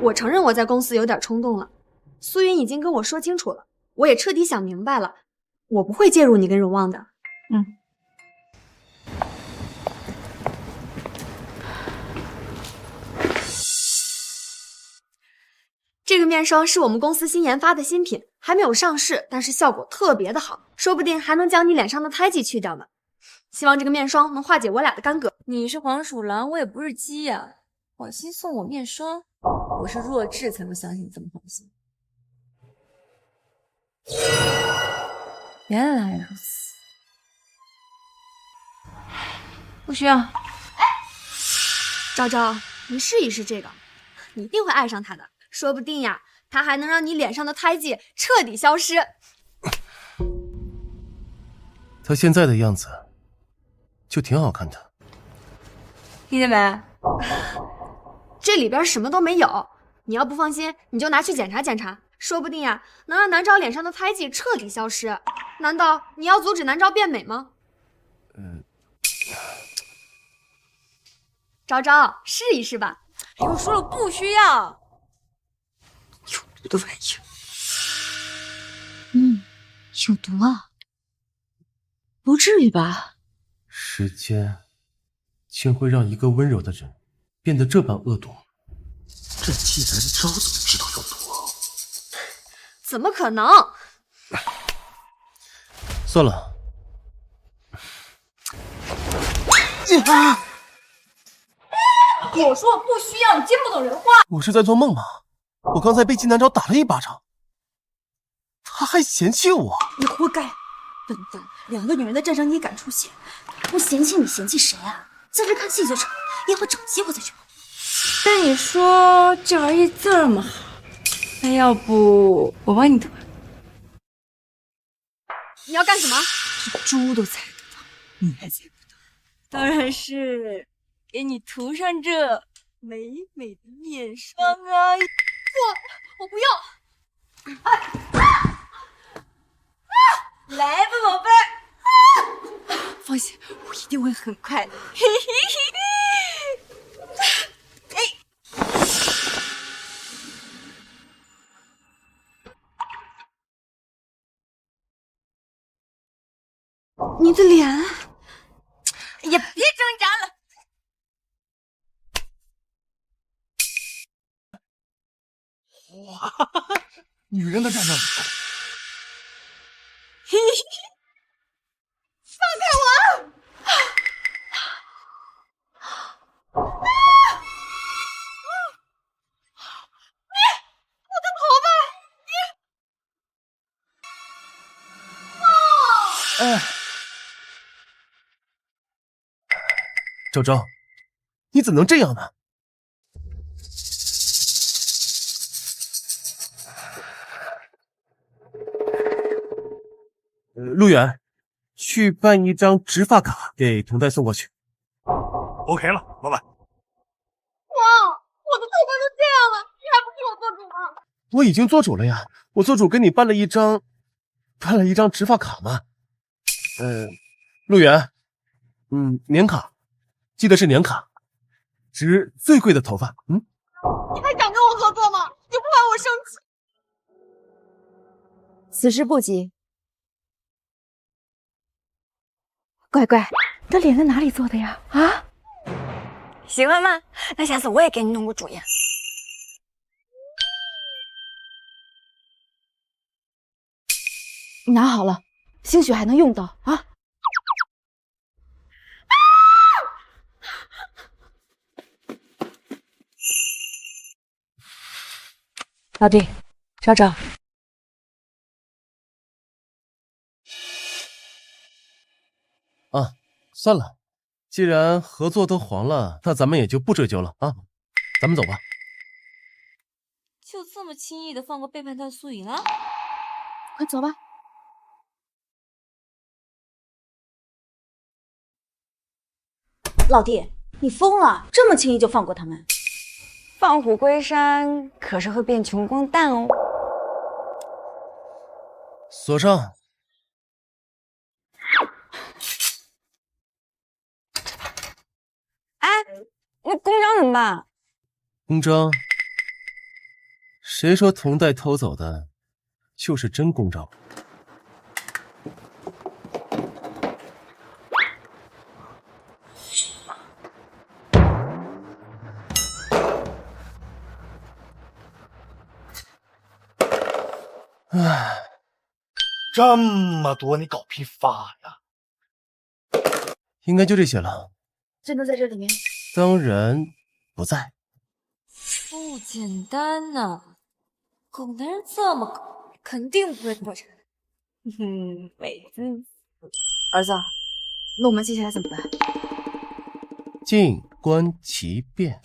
我承认我在公司有点冲动了。苏云已经跟我说清楚了，我也彻底想明白了，我不会介入你跟荣旺的。这个面霜是我们公司新研发的新品，还没有上市，但是效果特别的好，说不定还能将你脸上的胎记去掉呢。希望这个面霜能化解我俩的干戈。你是黄鼠狼，我也不是鸡呀。好心送我面霜，我是弱智才会相信这么好心。原来如此，不需要。昭昭，你试一试这个，你一定会爱上它的。说不定呀，它还能让你脸上的胎记彻底消失。他现在的样子就挺好看的，听见没？这里边什么都没有，你要不放心，你就拿去检查检查，说不定呀，能让南昭脸上的胎记彻底消失。难道你要阻止南昭变美吗？昭昭，试一试吧。哎，我说了不需要。毒的玩意儿。有毒啊？不至于吧？时间竟会让一个温柔的人变得这般恶毒。这既然招怎么知道有毒？怎么可能？算了。我说不需要，你听不懂人话。我是在做梦吗？我刚才被金南昭打了一巴掌，他还嫌弃我。你活该，笨蛋！两个女人的战场你也敢出现？不嫌弃你嫌弃谁啊？在这看戏就成，以后找机会再去跑。但你说这玩意这么好，那要不我帮你涂？你要干什么？这猪都猜得到，你还猜不到？当然是给你涂上这美美的面霜啊！我不要！来吧，宝贝儿！放心，我一定会很快的。嘿嘿嘿！哎，你的脸也别挣扎了。哇，女人的战争。嘿嘿嘿！放开我！我的头发！哎，昭昭，你怎么能这样呢？陆远，去办一张植发卡给童代送过去。OK 了，老板。哇，我的头发都这样了，你还不替我做主吗？我已经做主了呀，我做主给你办了一张植发卡嘛。陆远，年卡，记得是年卡，植最贵的头发。你还想跟我合作吗？你不怕我生气？此事不急。乖乖，你的脸在哪里做的呀？啊？喜欢吗？那下次我也给你弄个主意。拿好了，兴许还能用到啊！老弟，昭昭，啊，算了，既然合作都黄了，那咱们也就不追究了啊，咱们走吧。就这么轻易的放过背叛他的苏颖啊？快走吧。老弟，你疯了？这么轻易就放过他们？放虎归山可是会变穷光蛋哦。锁上。哎，那公章怎么办？公章？谁说童代偷走的就是真公章？唉，这么多你搞批发呀？应该就这些了。真的在这里面？当然不在。不简单呐，狗男人这么狗，肯定不会破产。美滋滋。儿子，那我们接下来怎么办？静观其变，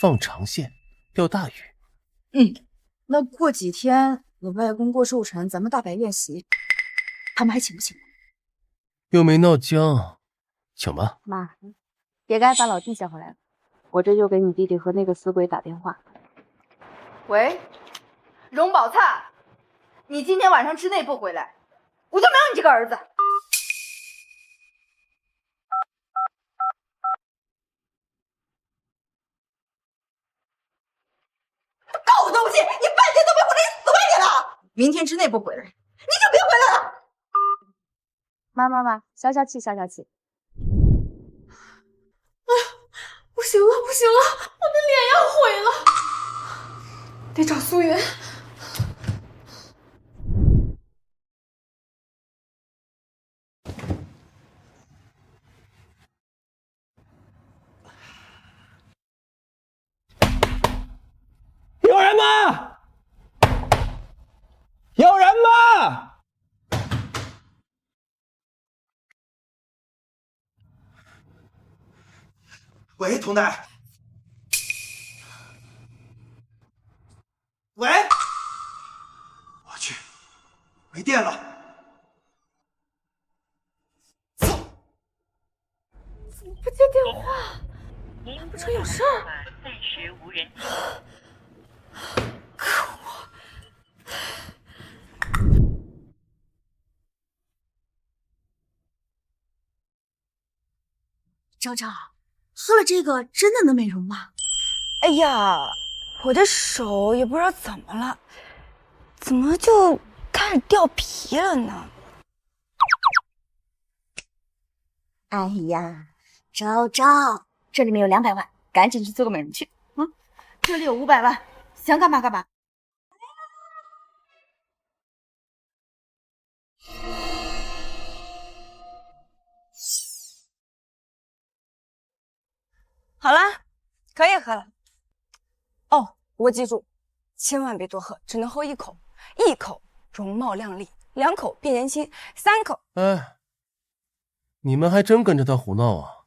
放长线，钓大鱼。那过几天我外公过寿辰，咱们大摆宴席，他们还请不请？又没闹僵，请吧。妈，别该把老弟叫回来了，我这就给你弟弟和那个死鬼打电话。喂，荣宝灿，你今天晚上之内不回来，我就没有你这个儿子。狗东西，你半天都没回来，明天之内不回来，你就别回来了。妈，消消气，消消气。不行了，不行了，我的脸要毁了，得找苏云。有人吗？有人吗？喂，童代。喂，我去，没电了。怎么不接电话？难不成有事儿？暂时无人。可恶！昭昭，喝了这个真的能美容吗？哎呀，我的手也不知道怎么了，怎么就开始掉皮了呢？哎呀，昭昭，这里面有200万，赶紧去做个美容去。这里有500万，想干嘛干嘛。好了，可以喝了。哦，我记住，千万别多喝，只能喝1口。1口容貌靓丽，2口变年轻，3口……哎，你们还真跟着他胡闹啊！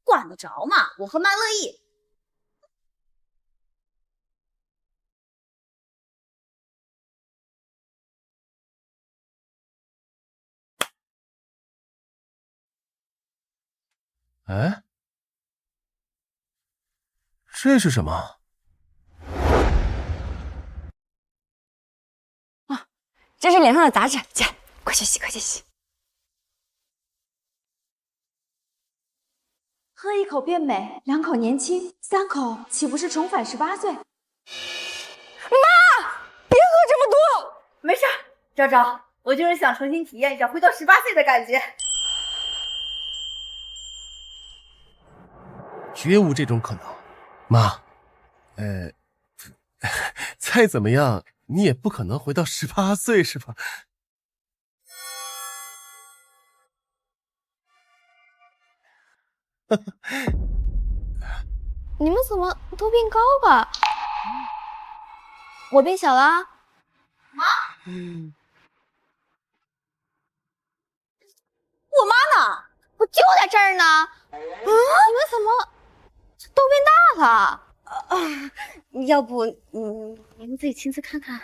管得着吗？我喝麦乐意。哎，这是什么？这是脸上的杂质，姐，快去洗，快去洗。喝1口变美，2口年轻，3口岂不是重返18岁？妈，别喝这么多。没事，昭昭，我就是想重新体验一下回到18岁的感觉。绝无这种可能，妈。再怎么样，你也不可能回到18岁，是吧？你们怎么都变高了？我变小了？妈，我妈呢？我就在这儿呢。你们怎么都变大了？要不你们自己亲自看看。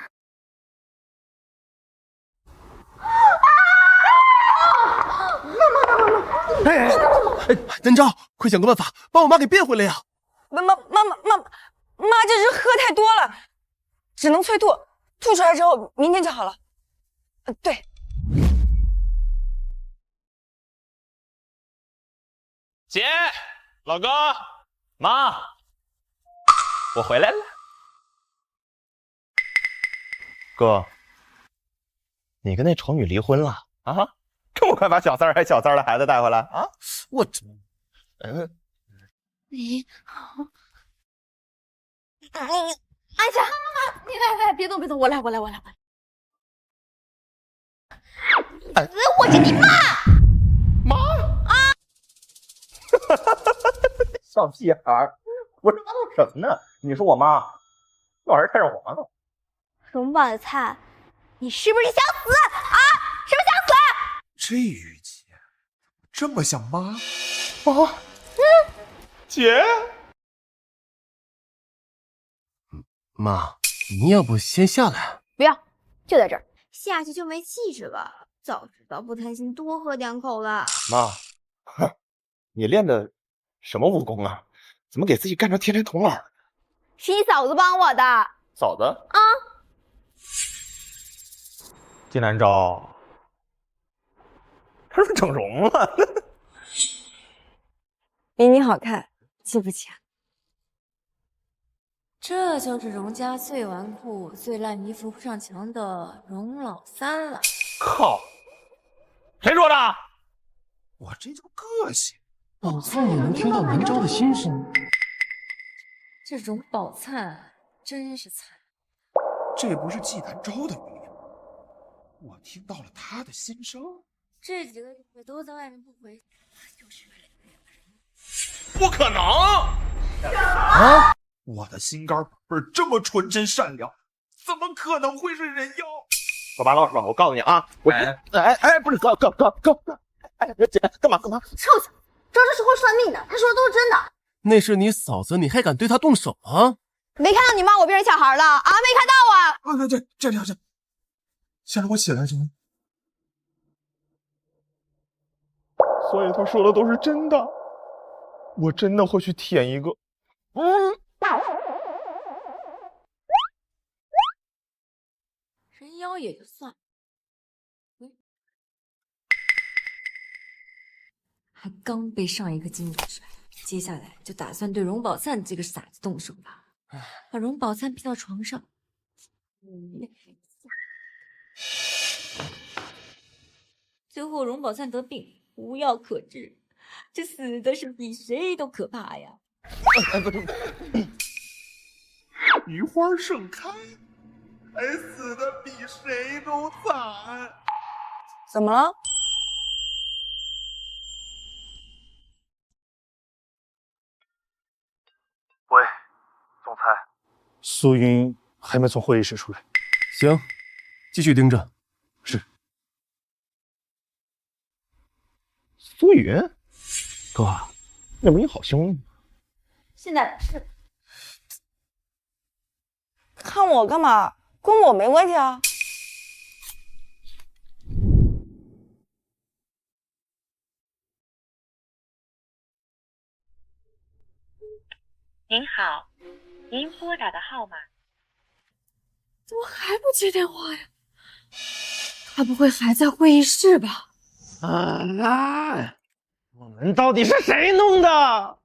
哎，南昭，快想个办法把我妈给变回来呀！妈，这是喝太多了，只能催吐，吐出来之后明天就好了。对。姐，老公，妈，我回来了。哥，你跟那丑女离婚了啊？这么快把小三儿还小三儿的孩子带回来啊？我这，你好，安佳，你来，别动，我来。我是你妈！妈啊！小屁孩儿，我这妈弄什么呢？你说我妈，那玩意儿太让我妈弄。荣宝的菜，你是不是想死啊？是不是想死？这语气这么像妈？妈，姐，妈，你要不先下来？不要，就在这儿，下去就没气势了。早知道不贪心多喝2口了。妈，你练的什么武功啊？怎么给自己干成天天童姥？是你嫂子帮我的。嫂子啊，金南昭，他是不是整容了？比你好看，气不气啊？这就是荣家最纨绔、最烂泥扶不上墙的荣老三了。靠！谁说的？我这叫个性。宝灿也能听到南昭的心声。这荣宝灿真是惨。这不是季南昭的语音吗？我听到了他的心声。这几个月都在外面不回，就是为了两个人。不可能！啊！我的心肝宝贝这么纯真善良，怎么可能会是人妖？说白了是吧？我告诉你啊，我不是哥，姐干嘛？臭小子，招这是会算命的，他说的都是真的。那是你嫂子，你还敢对她动手啊？没看到你骂我别人小孩了啊？没看到啊？这样，先让我起来行吗？所以他说的都是真的，我真的会去舔一个。人妖也就算了，还刚被上一个金主甩，接下来就打算对荣宝灿这个傻子动手了，把荣宝灿逼到床上。最后荣宝灿得病，无药可治，这死的是比谁都可怕呀！菊花盛开，还死的比谁都惨。怎么了？喂，总裁，苏云还没从会议室出来。行，继续盯着。是。苏云，哥，那不是你好兄弟吗？现在是看我干嘛？跟我没关系啊。您好，您拨打的号码怎么还不接电话呀？他不会还在会议室吧？我们到底是谁弄的？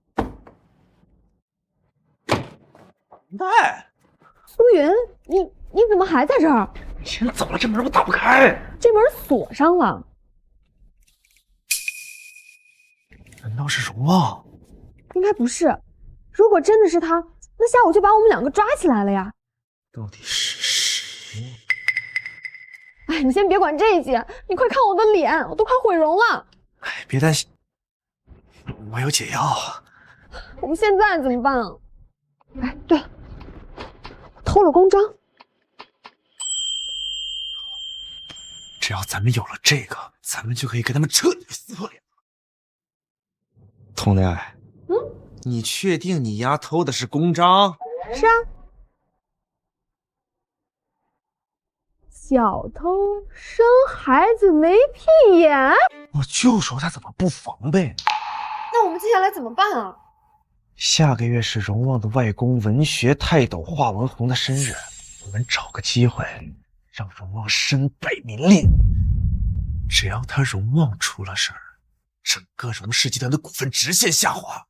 苏云，你怎么还在这儿？人走了，这门我打不开。这门锁上了。难道是荣旺？应该不是。如果真的是他，那下午就把我们两个抓起来了呀。到底是谁？哎，你先别管这些，你快看我的脸，我都快毁容了。哎，别担心，我有解药。我们现在怎么办啊？哎，对了，我偷了公章。只要咱们有了这个，咱们就可以跟他们彻底撕破脸。童恋爱，你确定你丫偷的是公章？是啊。小偷生孩子没屁眼，我就说他怎么不防备呢？那我们接下来怎么办啊？下个月是荣旺的外公文学泰斗华文宏的生日，我们找个机会让荣旺身败名裂。只要他荣旺出了事儿，整个荣氏集团的股份直线下滑，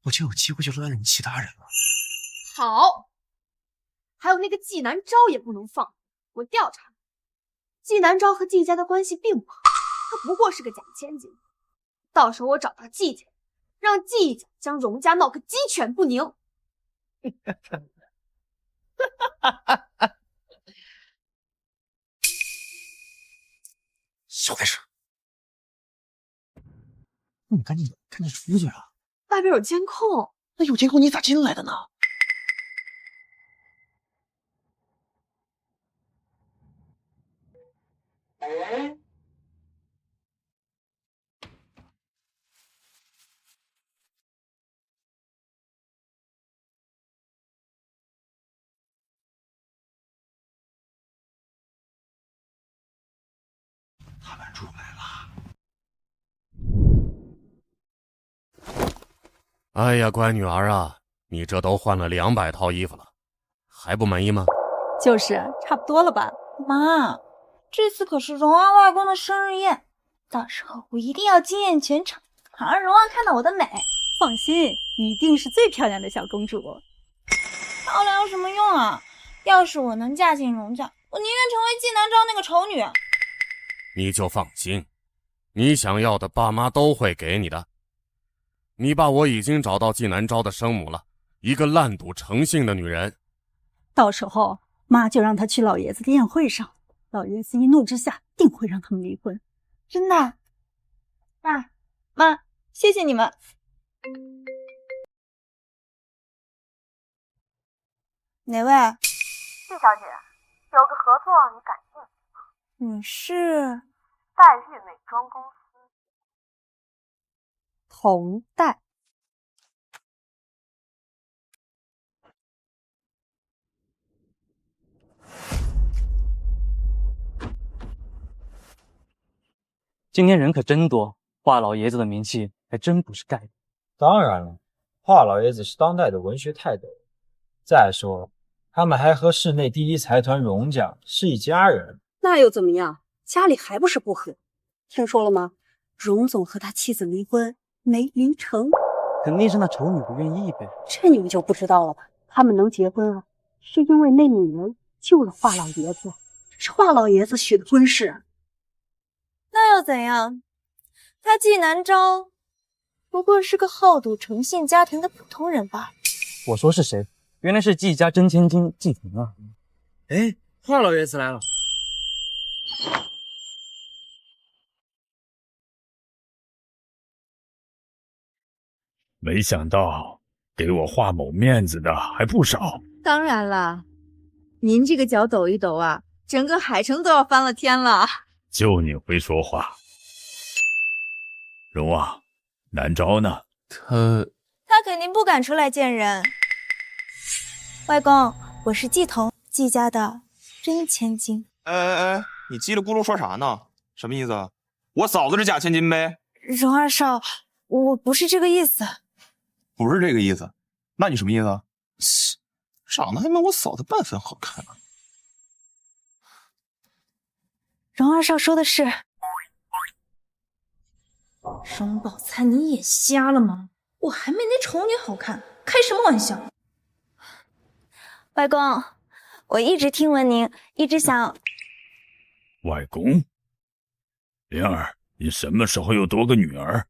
我就有机会去乱领其他人了。好，还有那个季南昭也不能放。我调查，季南昭和季家的关系并不好，他不过是个假千金。到时候我找到季家，让季家将荣家闹个鸡犬不宁。小点声！你赶紧出去啊！外边有监控。那有监控你咋进来的呢？他们出来了。哎呀，乖女儿啊，你这都换了200套衣服了，还不满意吗？就是差不多了吧。妈，这次可是荣安外公的生日宴，到时候我一定要惊艳全场，好让荣安看到我的美。放心，你一定是最漂亮的小公主。啊，漂亮有什么用啊？要是我能嫁进荣家，我宁愿成为纪南昭那个丑女。你就放心，你想要的爸妈都会给你的。你爸我已经找到纪南昭的生母了，一个烂赌成性的女人。到时候妈就让她去老爷子的宴会上，老爷子一怒之下定会让他们离婚。真的？爸妈，谢谢你们。哪位？季小姐，有个合作你感兴趣吗？你是黛玉美妆公司。同代。今天人可真多，华老爷子的名气还真不是盖的。当然了，华老爷子是当代的文学泰斗，再说他们还和市内第一财团荣家是一家人。那又怎么样？家里还不是不和？听说了吗？荣总和他妻子离婚没离成。肯定是那丑女不愿意呗。这你们就不知道了吧？他们能结婚啊，是因为那女人救了华老爷子，是华老爷子许的婚事。那又怎样？他纪南昭不过是个好赌成性家庭的普通人吧？我说是谁？原来是纪家真千金纪腾啊！哎，华老爷子来了。没想到给我华某面子的还不少。当然了，您这个脚抖一抖啊，整个海城都要翻了天了。就你会说话。荣啊，南昭呢？他肯定不敢出来见人。外公，我是季彤，季家的真千金。哎，你叽里咕噜说啥呢？什么意思？我嫂子是假千金呗？荣二少，我不是这个意思。不是这个意思，那你什么意思？长得还没我嫂子半分好看啊！荣二少说的是，荣宝才，你眼瞎了吗？我还没那丑女好看，开什么玩笑？外公，我一直听闻您，一直想……外公，灵儿，你什么时候又多个女儿？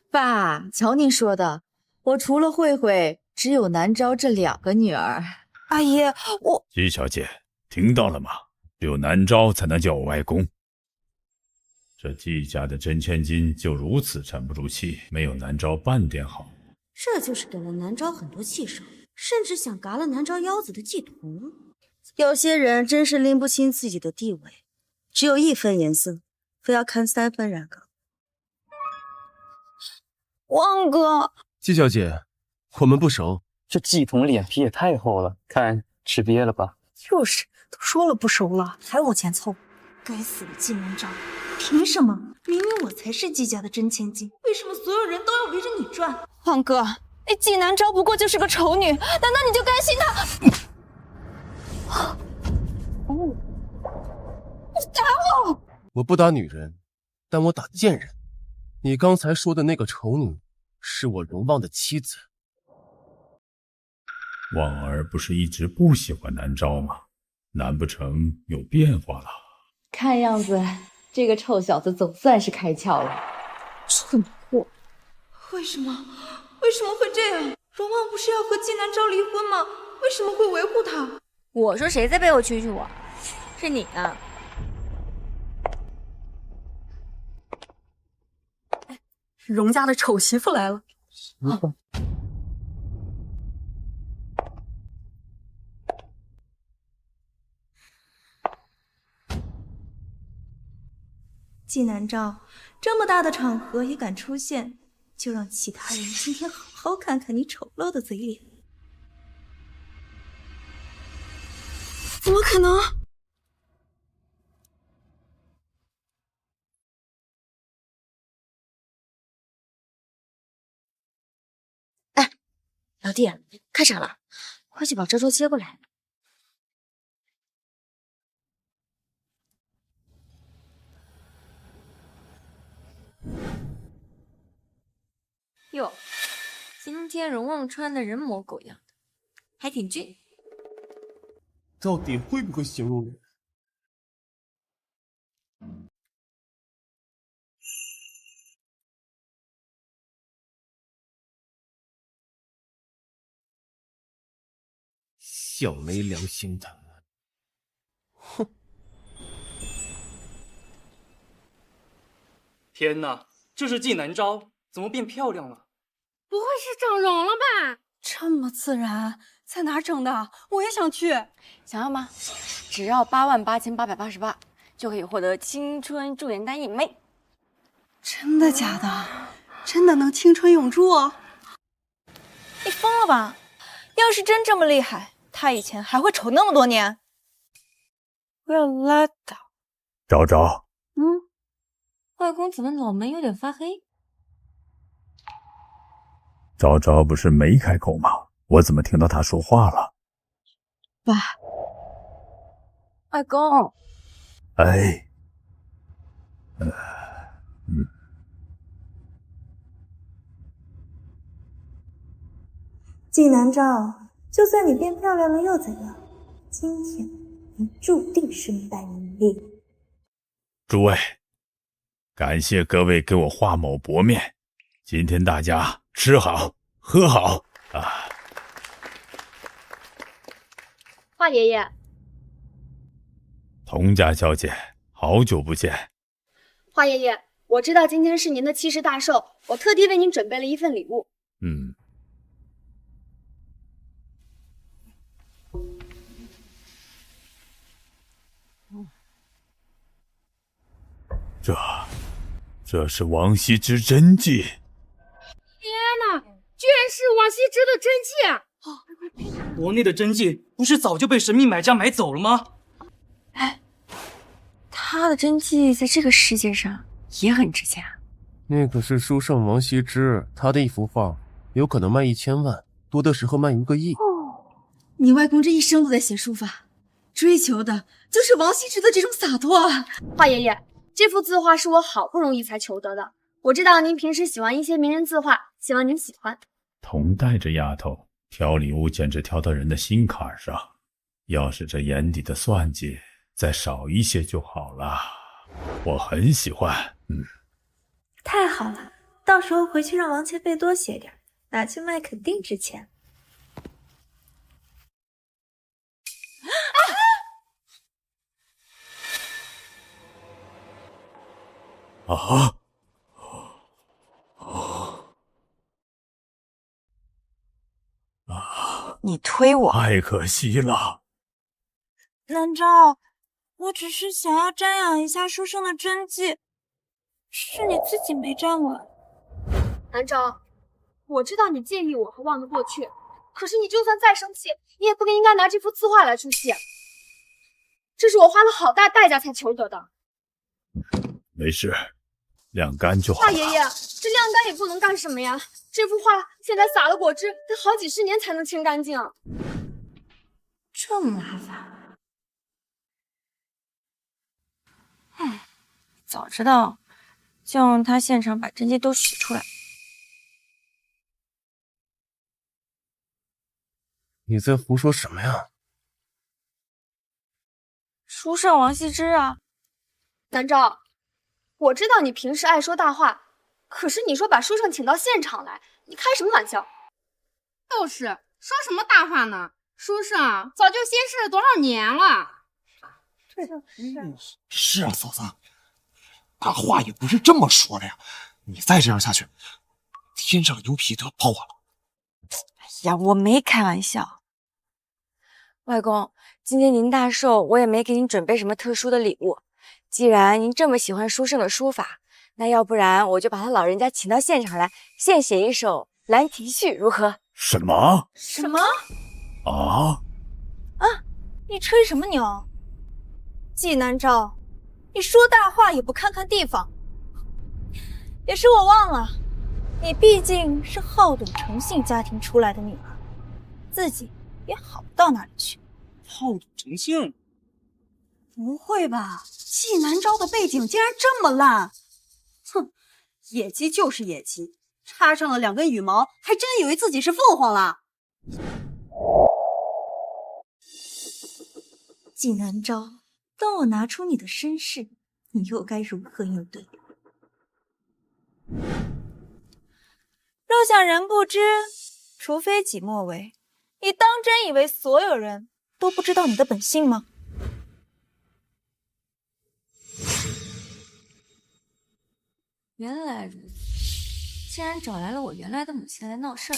爸，瞧您说的，我除了慧慧，只有南昭这2个女儿。阿姨，我……季小姐，听到了吗？只有南昭才能叫我外公。这季家的真千金就如此沉不住气，没有南昭半点好。这就是给了南昭很多气受，甚至想嘎了南昭腰子的季彤。有些人真是拎不清自己的地位，只有1分颜色，非要看3分染缸。汪哥，季小姐，我们不熟。这季彤脸皮也太厚了，看吃瘪了吧？就是，都说了不熟了，还往前凑。该死的纪南昭，凭什么？明明我才是季家的真千金，为什么所有人都要围着你转？汪哥，那纪南昭不过就是个丑女，难道你就甘心她？你打我！我不打女人，但我打贱人。你刚才说的那个丑女，是我荣旺的妻子。旺儿不是一直不喜欢南昭吗？难不成有变化了？看样子这个臭小子总算是开窍了。蠢货！为什么会这样？荣旺不是要和纪南昭离婚吗？为什么会维护他？我说谁在背后蛐蛐我？是你啊！荣家的丑媳妇来了。纪南昭，这么大的场合也敢出现，就让其他人今天好好看看你丑陋的嘴脸。怎么可能？哎，老弟，看啥了？快去把这桌接过来。哟，今天荣旺穿的人模狗样的，还挺俊。到底会不会形容人？小没良心的！哼！天哪，这是纪南昭，怎么变漂亮了？不会是整容了吧？这么自然，在哪整的？我也想去。想要吗？只要88888就可以获得青春驻颜丹一枚。真的假的？真的能青春永驻？你疯了吧？要是真这么厉害，他以前还会丑那么多年？不要拉倒。昭昭，外公怎么脑门有点发黑？昭昭不是没开口吗？我怎么听到他说话了？爸，外公。哎，纪南昭，就算你变漂亮了又怎样？今天你注定身败名裂。诸位，感谢各位给我画某薄面，今天大家吃好喝好啊！华爷爷，童家小姐，好久不见。华爷爷，我知道今天是您的70大寿，我特地为您准备了一份礼物。这是王羲之真迹。天哪，居然是王羲之的真迹！国内的真迹不是早就被神秘买家买走了吗？他的真迹在这个世界上也很值钱。那可是书圣王羲之，他的一幅画有可能卖1000万，多的时候卖1个亿。你外公这一生都在写书法，追求的就是王羲之的这种洒脱啊！华爷爷，这幅字画是我好不容易才求得的，我知道您平时喜欢一些名人字画，希望您喜欢。童代这丫头挑礼物简直挑到人的心坎上，要是这眼底的算计再少一些就好了。我很喜欢。太好了，到时候回去让王前辈多写点，拿去卖肯定值钱。你推我，太可惜了。南昭，我只是想要瞻仰一下书圣的真迹，是你自己没站稳。南昭，我知道你介意我和忘得过去，可是你就算再生气，你也不应该拿这幅字画来出气。这是我花了好大代价才求得的。没事，晾干就好了。大爷爷，这晾干也不能干什么呀？这幅画现在撒了果汁，得好几10年才能清干净。这么麻烦。早知道就让他现场把真迹都取出来。你在胡说什么呀？书圣王羲之啊！南昭，我知道你平时爱说大话，可是你说把书圣请到现场来，你开什么玩笑？就是说什么大话呢？书圣早就仙逝了多少年了。是啊，嫂子，大话也不是这么说的呀！你再这样下去，天上牛皮都要爆我了。哎呀，我没开玩笑。外公，今天您大寿，我也没给您准备什么特殊的礼物。既然您这么喜欢书圣的书法，那要不然我就把他老人家请到现场来，现写一首《兰亭序》，如何？什么？什么？啊！你吹什么牛？纪南昭，你说大话也不看看地方。也是我忘了，你毕竟是好赌成性家庭出来的女儿，自己也好不到哪里去。好赌成性？不会吧？纪南昭的背景竟然这么烂！哼，野鸡就是野鸡，插上了2根羽毛，还真以为自己是凤凰了。济南昭，当我拿出你的身世，你又该如何应对？若想人不知，除非己莫为。你当真以为所有人都不知道你的本性吗？原来如此，竟然找来了我原来的母亲来闹事儿。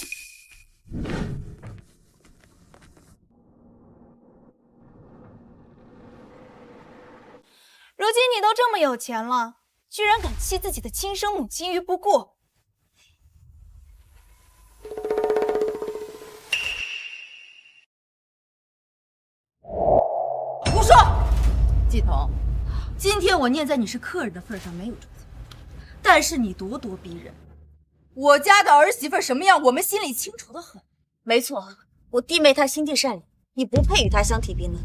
如今你都这么有钱了，居然敢弃自己的亲生母亲于不顾！胡说！季彤，今天我念在你是客人的份上没有这错，但是你咄咄逼人。我家的儿媳妇什么样，我们心里清楚的很。没错，我弟妹她心地善良，你不配与她相提并论。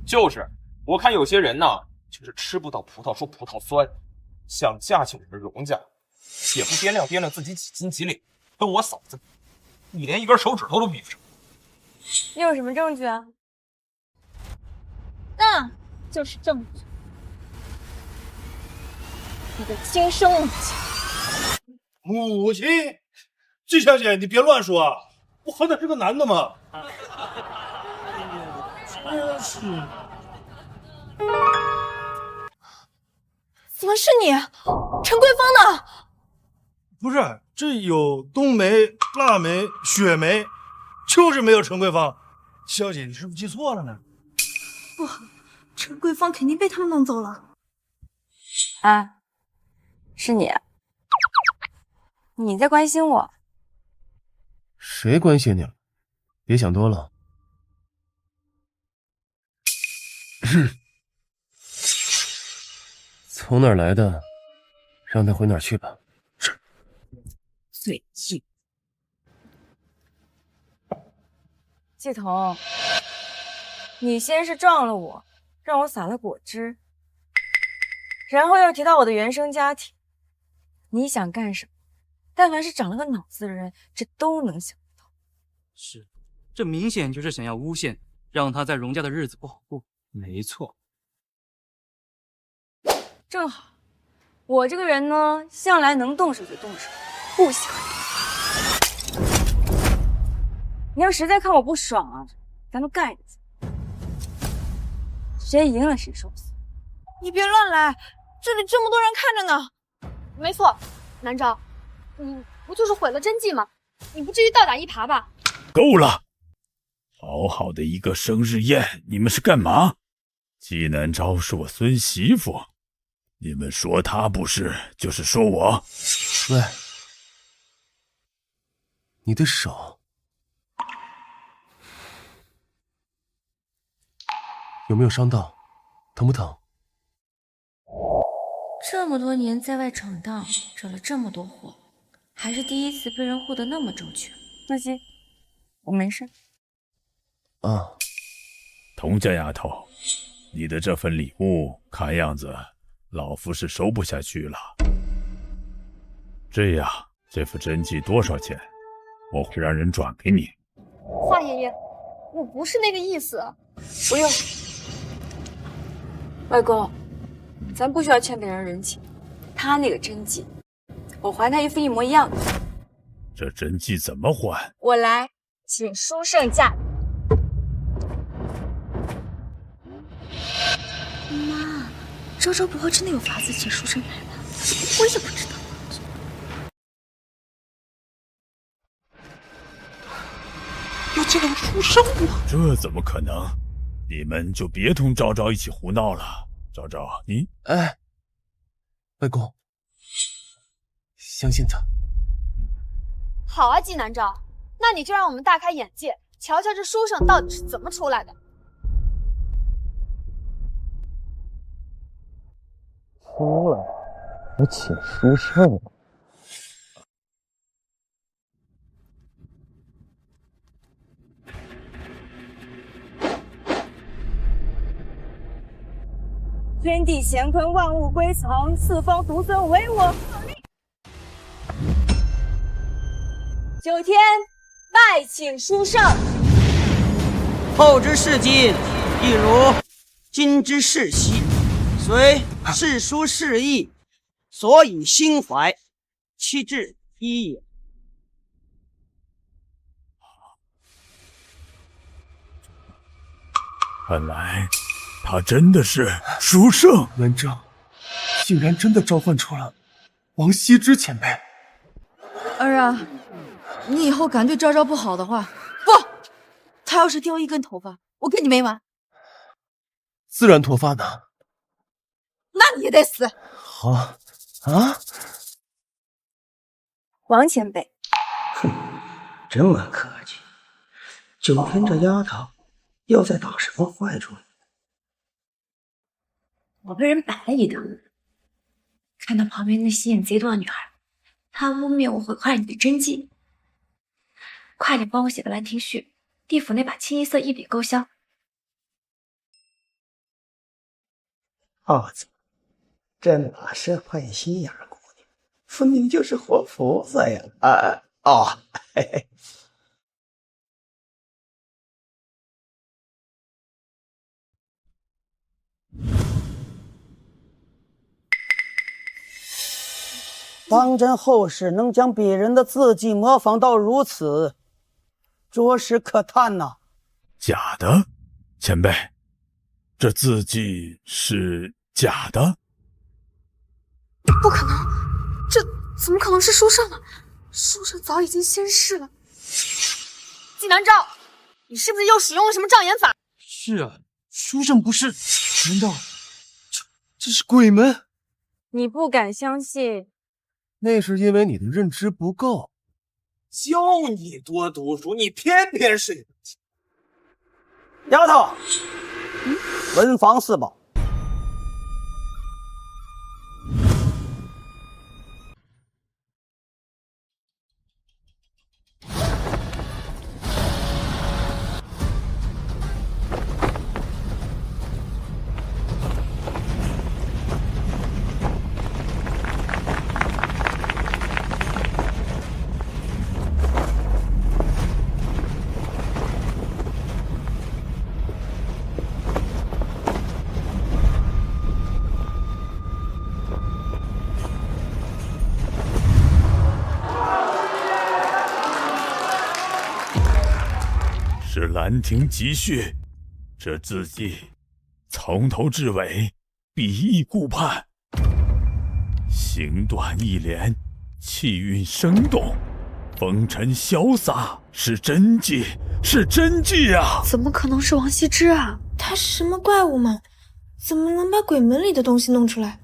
就是，我看有些人呢，就是吃不到葡萄说葡萄酸，想嫁进我们荣家，也不掂量掂量自己几斤几两，跟我嫂子，你连一根手指头都比不上。你有什么证据啊？那就是证据。你的亲生母亲。母亲，季小姐，你别乱说啊！我好歹是个男的嘛。真是。怎么是你？陈桂芳呢？不是，这有冬梅、腊梅、雪梅，就是没有陈桂芳。小姐，你是不是记错了呢？不，陈桂芳肯定被他们弄走了。啊，是你？你在关心我？谁关心你了？别想多了。从哪儿来的，让他回哪儿去吧。是。嘴硬。季彤，你先是撞了我，让我洒了果汁，然后又提到我的原生家庭。你想干什么？但凡是长了个脑子的人，这都能想得到。是，这明显就是想要诬陷，让他在荣家的日子不好过。没错。正好，我这个人呢，向来能动手就动手，不喜欢。你要实在看我不爽啊，咱们干一次，谁赢了谁受死。你别乱来，这里这么多人看着呢。没错，南昭，你不就是毁了真迹吗？你不至于倒打一耙吧？够了！好好的一个生日宴，你们是干嘛？季南昭是我孙媳妇，你们说她不是，就是说我。喂，你的手有没有伤到？疼不疼？这么多年在外闯荡，惹了这么多祸，还是第一次被人护得那么周全。放心，我没事。啊，童家丫头，你的这份礼物，看样子老夫是收不下去了。这样，这副真迹多少钱？我会让人转给你。华爷爷，我不是那个意思。不用，外公，咱不需要欠别人人情。他那个真迹，我还他一副一模一样的。这真迹怎么还？我来，请书圣驾。妈，昭昭不会真的有法子请书生来吧？我也不知道。要见到书生了？这怎么可能？你们就别同昭昭一起胡闹了。昭昭，你……哎，外公，相信他。好啊，季南昭，那你就让我们大开眼界，瞧瞧这书生到底是怎么出来的。出来，我请书圣。天地乾坤，万物归藏，四方独尊，唯我鹤立。九天拜请书圣。后之事迹，亦如今之世稀，虽世殊世异，所以心怀，其志一也。看来他真的是书圣。南诏竟然真的召唤出了王羲之前辈。儿啊，你以后敢对昭昭不好的话，不，他要是掉一根头发，我跟你没完。自然脱发呢。那你也得死。好啊，王前辈，这么客气，九天这丫头又在捣什么坏主意？我被人摆了一顿，看到旁边那心眼贼多的女孩，她污蔑我毁坏你的真迹，快点帮我写个兰亭序，地府那把清一色一笔勾销。耗子，这哪是坏心眼姑娘，分明就是活菩萨呀！嘿嘿。当真后世能将别人的字迹模仿到如此，着实可叹呐！假的，前辈，这字迹是假的？不可能，这怎么可能是书圣呢？书圣早已经仙逝了。纪南诏，你是不是又使用了什么障眼法？是啊，书圣不是？难道这是鬼门？你不敢相信？那是因为你的认知不够。教你多读书，你偏偏睡不着。丫头，文房四宝。是兰亭集序，这字迹从头至尾笔意顾盼，行短一连，气韵生动，风尘潇洒，是真迹，是真迹啊！怎么可能是王羲之啊？他是什么怪物吗？怎么能把鬼门里的东西弄出来？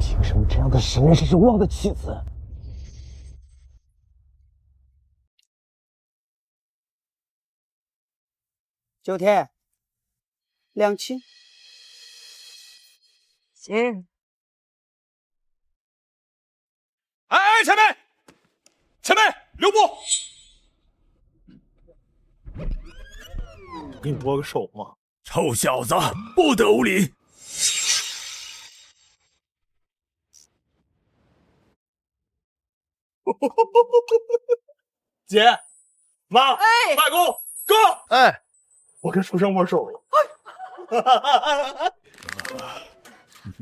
凭什么这样的神人是荣王的妻子？九天，两清。行。哎，前辈，前辈，留步！给你握个手嘛！臭小子，不得无礼！姐、妈、哎、外公、哥，哎，我跟书生握手了。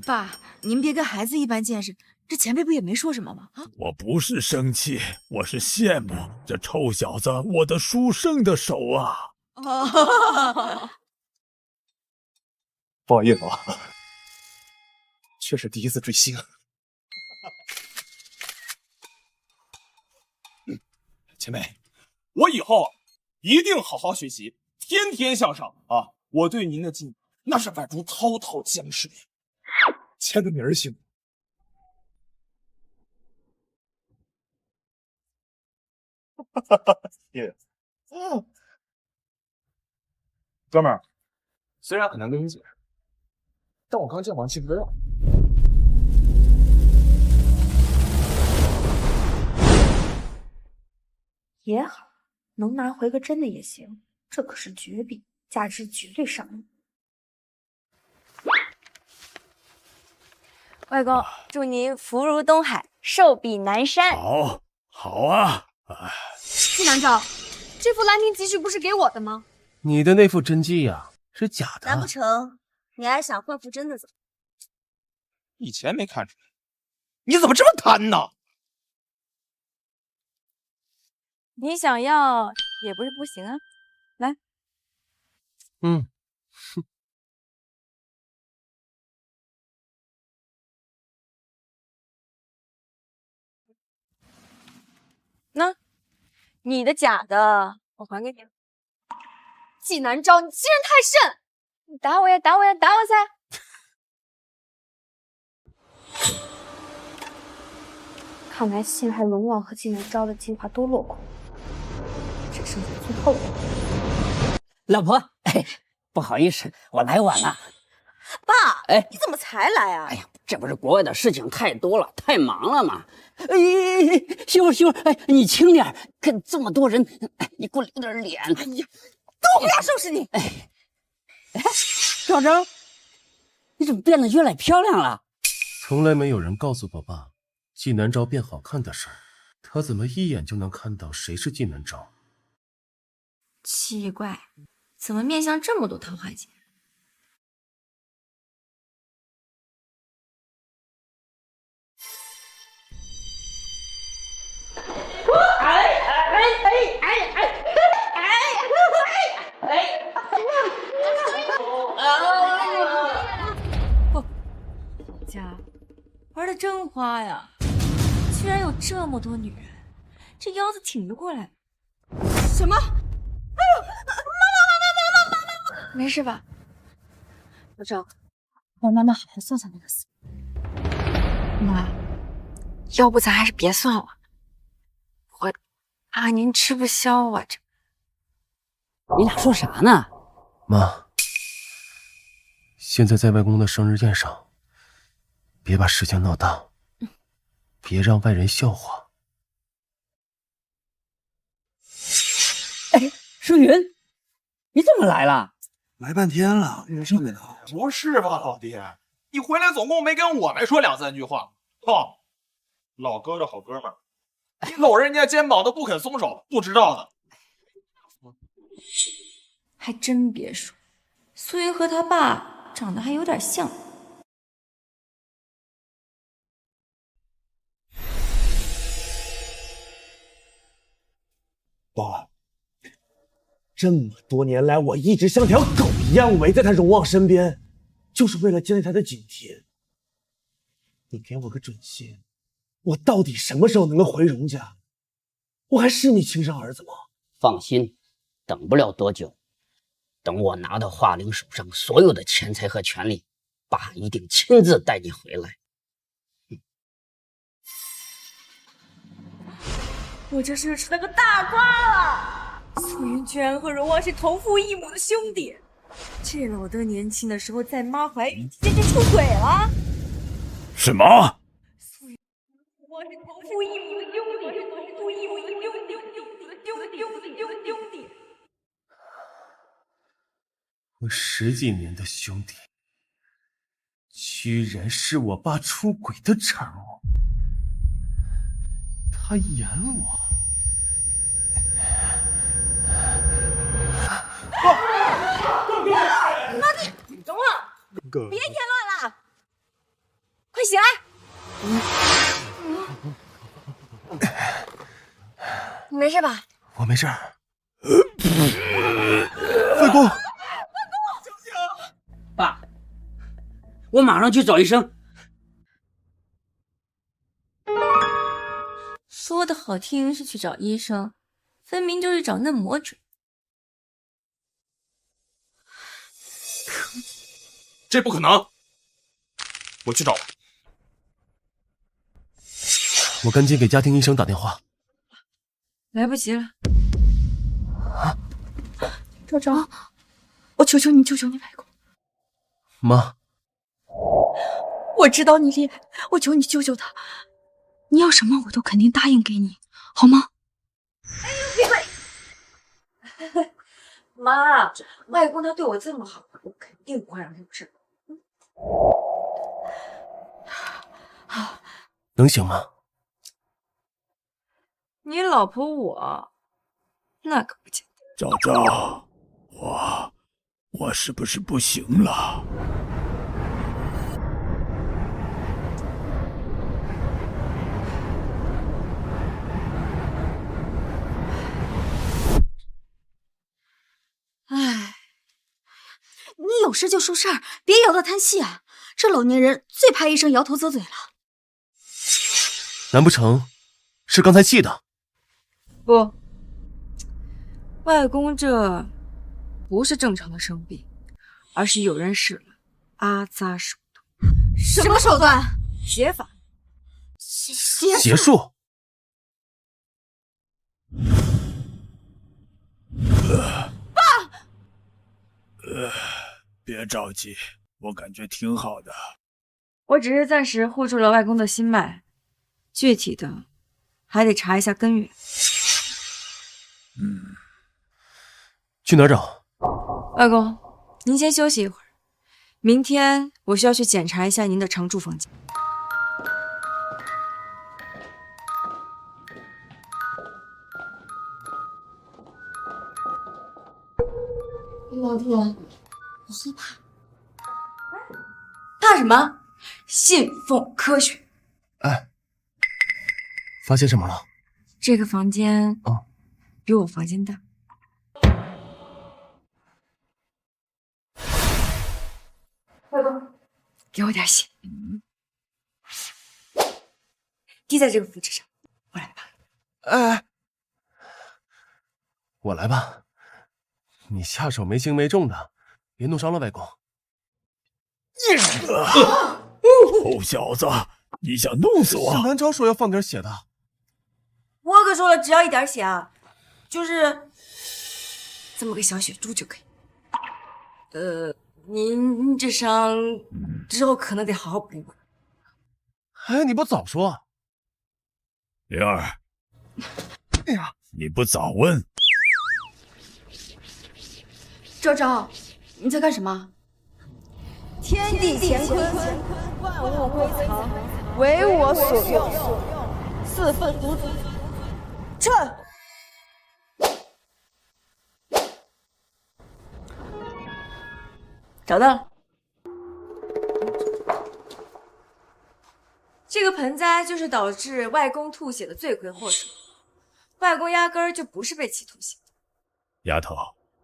爸，您别跟孩子一般见识，这前辈不也没说什么吗？啊，我不是生气，我是羡慕这臭小子握得书圣的手啊！不好意思啊，确实第一次追星。前辈，我以后一定好好学习，天天向上啊！我对您的敬那是宛如滔滔江水。签个名儿行吗？耶，哥们儿，虽然很难跟你解释，但我刚见王羲之了。也好，能拿回个真的也行。这可是绝笔，价值绝对上亿。外公，祝您福如东海，寿比南山。好啊！纪南诏，这幅《兰亭集序》不是给我的吗？你的那副真迹呀，是假的。难不成你还想换副真的走？以前没看出来，你怎么这么贪呢？你想要也不是不行啊，来。嗯。那，你的假的，我还给你。纪南昭，你欺人太甚！你打我呀，打我呀，打我噻！看来陷害龙王和纪南昭的计划都落空，只剩下最后一个。老婆，哎，不好意思，我来晚了。爸，哎，你怎么才来啊？哎呀，这不是国外的事情太多了，太忙了嘛。哎，媳妇，哎，你轻点，跟这么多人，哎，你给我留点脸。哎呀，都不要收拾你！哎，小昭，你怎么变得越来越漂亮了？从来没有人告诉过爸，纪南昭变好看的事儿，他怎么一眼就能看到谁是纪南昭？奇怪，怎么面相这么多桃花劫？家玩的真花呀！居然有这么多女人，这腰子挺得过来。什么？哎呦，妈！没事吧？小昭，让妈妈好好算算那个死。妈，要不咱还是别算了，我怕您吃不消啊。这你俩说啥呢？妈，现在在外公的生日宴上，别把事情闹大，别让外人笑话。哎，舒云，你怎么来了？来半天了，人上面了。不是吧，老弟，你回来总共没跟我们说2、3句话。哼，老哥的好哥们儿，你搂人家肩膀都不肯松手，不知道的。还真别说，苏云和他爸长得还有点像。爸，这么多年来，我一直像条狗一样围在他荣旺身边，就是为了建立他的警惕。你给我个准信，我到底什么时候能够回荣家？我还是你亲生儿子吗？放心，等不了多久，等我拿到华灵手上所有的钱财和权利，爸一定亲自带你回来。我这是吃了个大瓜了！苏云居然和荣王是同父异母的兄弟，这老德年轻的时候在妈怀孕期间就出轨了。什么？苏云和荣王是同父异母的兄弟，是同父异母的兄弟。我10几年的兄弟，居然是我爸出轨的产物。他演我。妈的，中了！别添乱了，快醒来！你没事吧？我没事。外公，爸，我马上去找医生。说的好听是去找医生，分明就是找嫩模准。这不可能！我去找。我赶紧给家庭医生打电话。来不及了。昭昭，我求求你救救你外公！妈，我知道你厉害，我求你救救他。你要什么我都肯定答应给你，好吗？别跪！妈，外公他对我这么好，我肯定不会让他有事。能行吗？你老婆我，那可不简单。昭昭，我是不是不行了？唉，你有事就说事儿，别摇头叹气啊！这老年人最怕医生摇头啧嘴了。难不成是刚才气的？不，外公这不是正常的生病，而是有人使了阿扎手段。什么手段？邪法。邪术。别着急，我感觉挺好的。我只是暂时护住了外公的心脉，具体的还得查一下根源。去哪儿找？外公，您先休息一会儿，明天我需要去检查一下您的常住房间。老头，我害怕。怕什么？信奉科学。哎，发现什么了？这个房间比我房间大。外公，给我点血，滴在这个符纸上。我来吧。哎，我来吧。你下手没轻没重的，别弄伤了外公。臭小子，你想弄死我？是南昭说要放点血的。我可说了，只要一点血啊，就是这么个小血珠就可以。您这伤之后可能得好好补一补。哎，你不早说。灵儿，哎呀，你不早问。昭昭，你在干什么？天地乾坤，万物归藏，为我所用。四分五子，撤！找到了。这个盆栽就是导致外公吐血的罪魁祸首。外公压根儿就不是被气吐血的。丫头，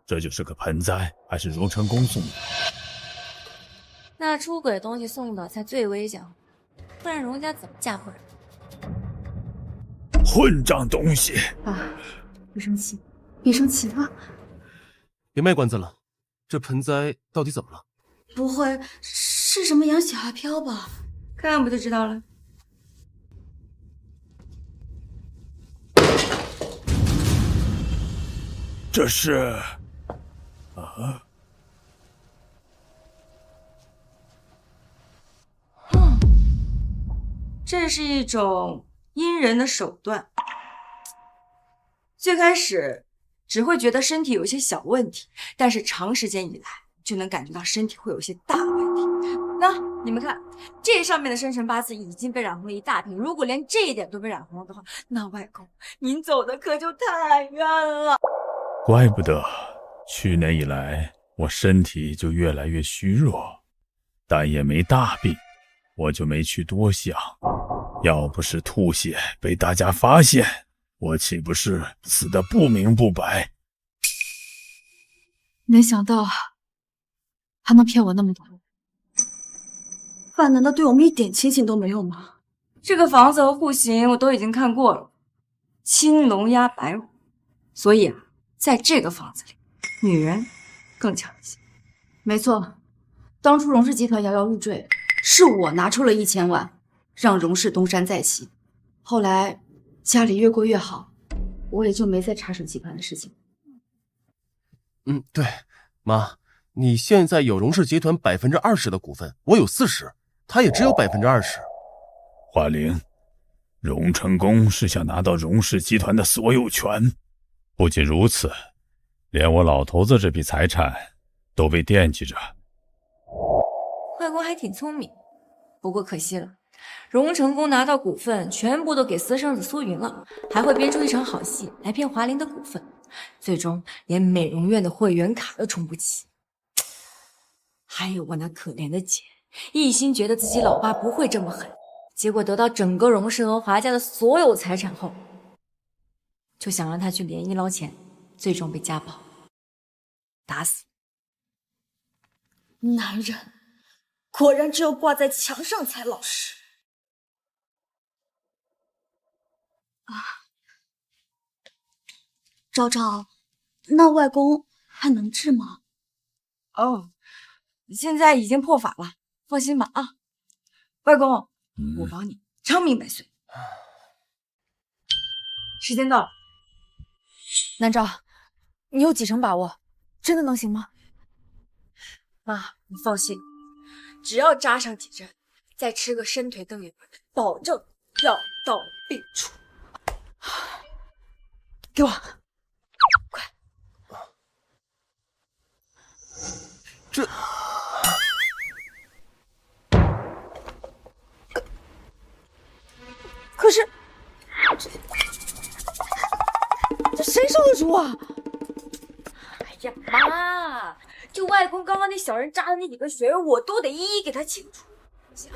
这就是个盆栽，还是荣成功送的？那出轨东西送的才最危险，不然荣家怎么嫁祸人？混账东西！爸，别生气，别生气啊！别卖关子了，这盆栽到底怎么了？不会是什么养小阿飘吧？看看不就知道了。这是啊？这是一种阴人的手段。最开始只会觉得身体有一些小问题，但是长时间以来就能感觉到身体会有一些大问题。那你们看，这上面的生辰八字已经被染红了一大片，如果连这一点都被染红了的话，那外公您走的可就太冤了。怪不得去年以来我身体就越来越虚弱，但也没大病，我就没去多想。要不是吐血被大家发现，我岂不是死得不明不白？没想到还能骗我那么多。爸难道对我们一点亲情都没有吗？这个房子和户型我都已经看过了，青龙压白虎，所以在这个房子里，女人更强一些。没错，当初荣氏集团摇摇欲坠，是我拿出了1000万，让荣氏东山再起。后来家里越过越好，我也就没再插手集团的事情。对，妈，你现在有荣氏集团20%的股份，我有40%，他也只有20%。华玲，荣成功是想拿到荣氏集团的所有权，不仅如此，连我老头子这笔财产都被惦记着。外公还挺聪明，不过可惜了，荣成功拿到股份全部都给私生子苏云了，还会编出一场好戏来骗华玲的股份，最终连美容院的会员卡都充不起。还有我那可怜的姐，一心觉得自己老爸不会这么狠，结果得到整个荣氏和华家的所有财产后，就想让他去联谊捞钱，最终被家暴打死。男人果然只有挂在墙上才老实啊！昭昭，那外公还能治吗？哦，现在已经破法了，放心吧啊！外公，我保你长命百岁。时间到了，南昭，你有几成把握？真的能行吗？妈，你放心，只要扎上几针，再吃个伸腿瞪眼丸，保证药到病除。给我，快！可是，这谁受得住啊？哎呀妈！就外公刚刚那小人扎的那几个穴位，我都得一一给他清除。行。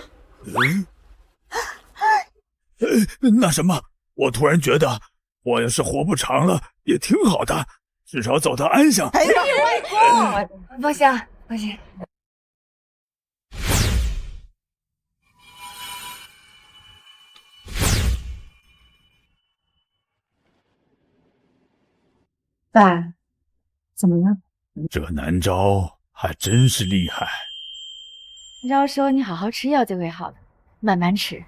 那什么，我突然觉得，我要是活不长了，也挺好的，至少走得安详。哎呀，外公，放心，放心。爸，怎么了？这南昭还真是厉害。昭说你好好吃药就会好的，慢慢吃。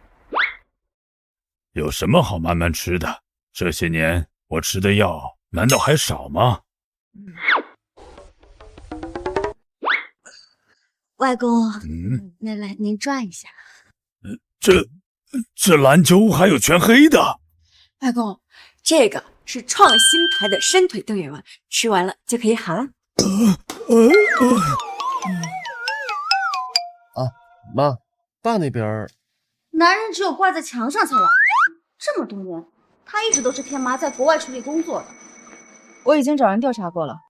有什么好慢慢吃的？这些年我吃的药难道还少吗？外公，来，您转一下。这篮球还有全黑的。外公，这个是创新牌的伸腿瞪眼丸，吃完了就可以好了。啊，妈，爸那边……男人只有挂在墙上才老实。这么多年，他一直都是天妈在国外处理工作的。我已经找人调查过了，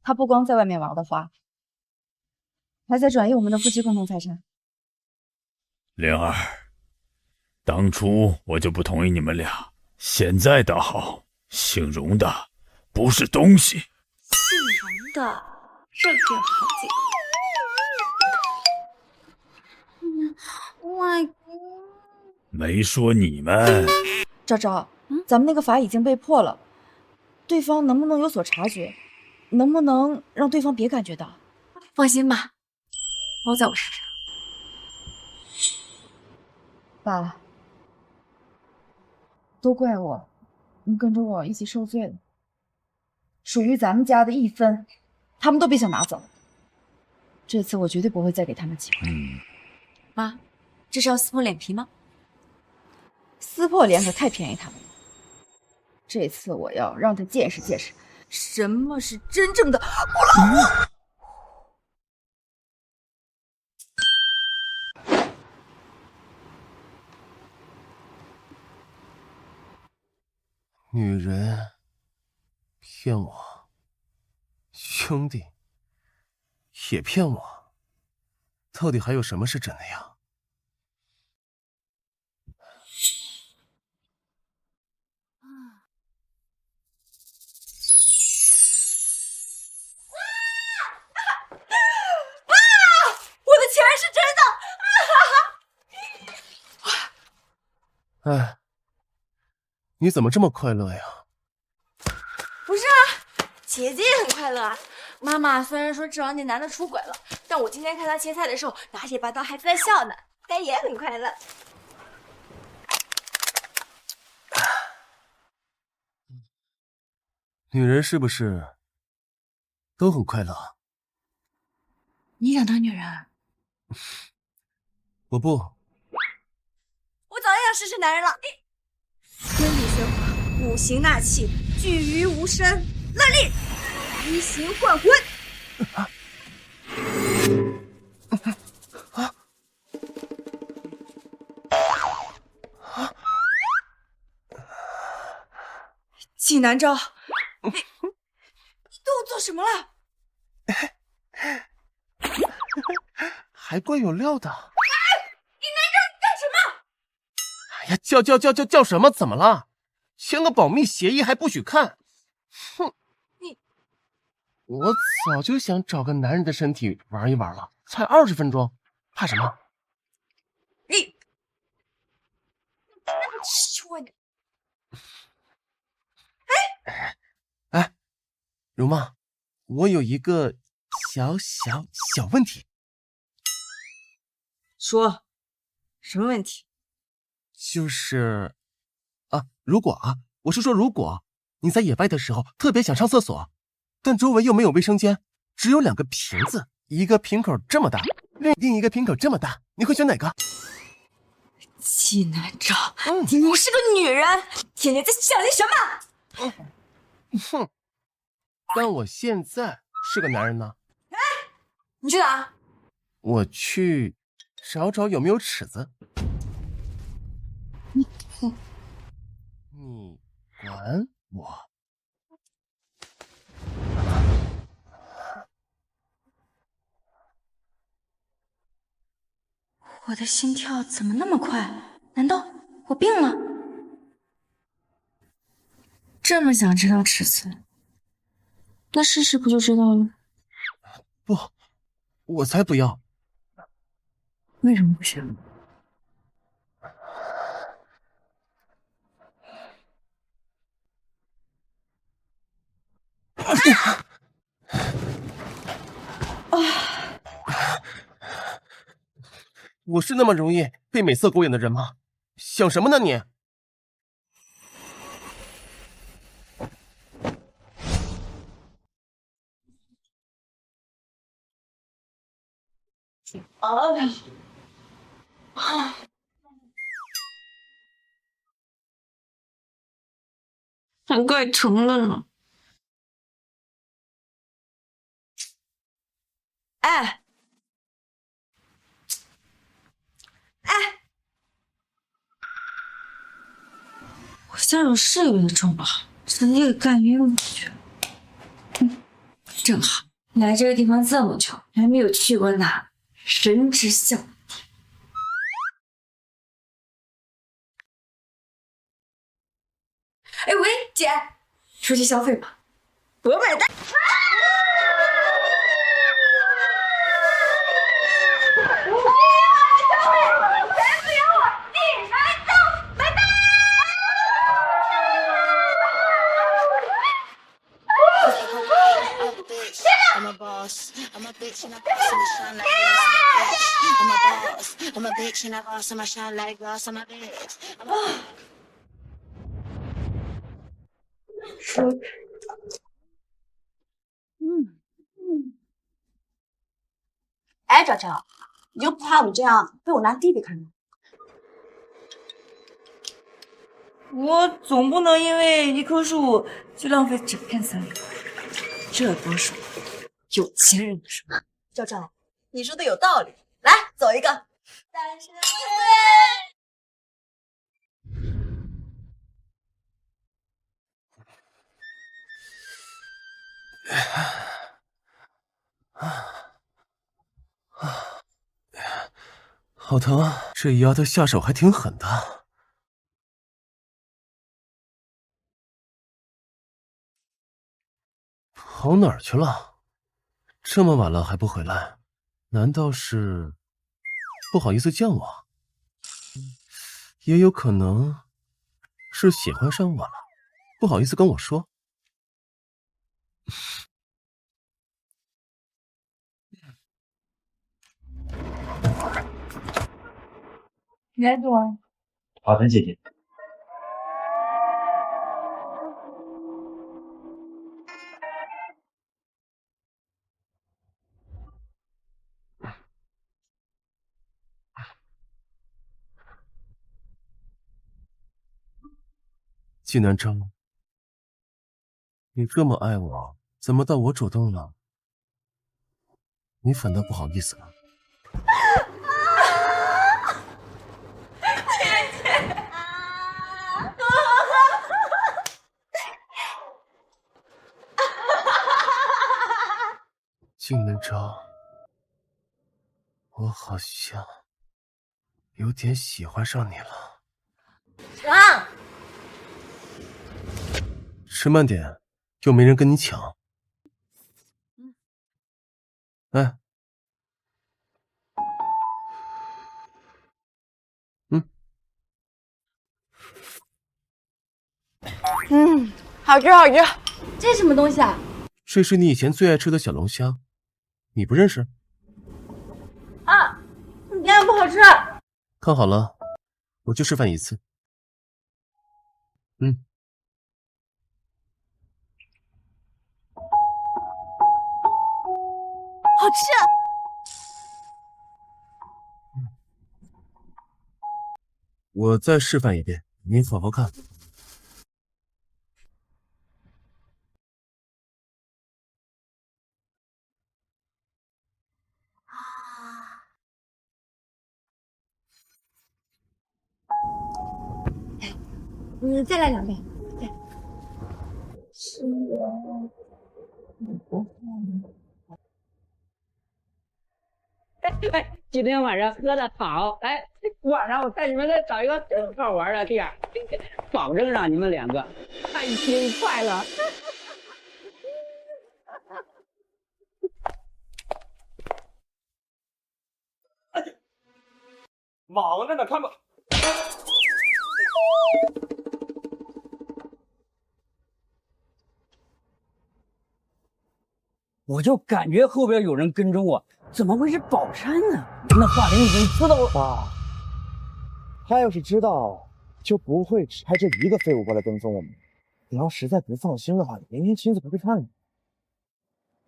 他不光在外面玩的花，还在转移我们的夫妻共同财产。灵儿，当初我就不同意你们俩，现在倒好，姓荣的不是东西。姓荣的，这个好记。外公，没说你们。昭昭，咱们那个法已经被破了，对方能不能有所察觉？能不能让对方别感觉到？放心吧，包在我身上。爸，都怪我，你跟着我一起受罪了。属于咱们家的1分，他们都别想拿走。这次我绝对不会再给他们机会。妈，这是要撕破脸皮吗？撕破脸可太便宜他们了。这次我要让他见识见识，什么是真正的不老母。女人骗我，兄弟也骗我，到底还有什么是真的呀？我的钱是真哎，的！你怎么这么快乐呀？不是啊，姐姐也很快乐啊。妈妈虽然说知道那男的出轨了，但我今天看他切菜的时候拿起把刀还在笑呢，她也很快乐。女人是不是都很快乐？你想当女人？我不。我早就想试试男人了。天地玄华，五行纳气，聚于无声。烂力，移形换魂。济南昭，你对我做什么了？还怪有料的。你难道干什么？哎呀，叫什么？怎么了？签个保密协议还不许看？哼！我早就想找个男人的身体玩一玩了，才20分钟，怕什么？你说你！哎，如梦，我有一个小问题。说，什么问题？就是如果我是说如果你在野外的时候特别想上厕所，但周围又没有卫生间，只有2个瓶子，一个瓶口这么大，另一个瓶口这么大，你会选哪个？季南昭，你是个女人，天天在想些什么？哼，但我现在是个男人呢。哎，你去哪？我去找有没有尺子。你管我？我的心跳怎么那么快？难道我病了？这么想知道尺寸，那试试不就知道了？不，我才不要。为什么不想？我是那么容易被美色勾引的人吗？想什么呢你？还怪疼的呢。哎，我下手是有点重吧，直接给干晕过去了。正好来这个地方这么久，还没有去过哪神之笑。哎喂，姐，出去消费吧，我买单。I'm a boss, I'm a bitch and a boss, I'ma shine like glass. I'm a boss, I'm a bitch and a boss, I'ma shine like glass. I'm a bitch. 哎，昭昭，你就不怕我这样被我拿弟弟看吗？我总不能因为一棵树就浪费整片森林，这多属有钱人的生活。昭昭，你说的有道理，来走一个。单身好疼啊！这丫头下手还挺狠的。跑哪儿去了？这么晚了还不回来？难道是不好意思见我？也有可能是喜欢上我了，不好意思跟我说。来朵，好的，姐姐。季南昭，你这么爱我，怎么到我主动了，你反倒不好意思了？季南昭，我好像有点喜欢上你了。让！吃慢点，又没人跟你抢。哎，好吃好吃。这是什么东西啊？这是你以前最爱吃的小龙虾，你不认识？啊，你家不好吃。看好了，我就示范一次。好吃。我再示范一遍，你好好看。你再来2遍。哎，今天晚上喝的好，哎，晚上我带你们再找一个很好玩的地儿，保证让你们2个开心快乐。忙着呢，看吧。我就感觉后边有人跟踪我，怎么会是宝山呢？那华玲已经知道了。爸，他要是知道，就不会只派这一个废物过来跟踪我们。你要实在不放心的话，你明天亲自陪陪看。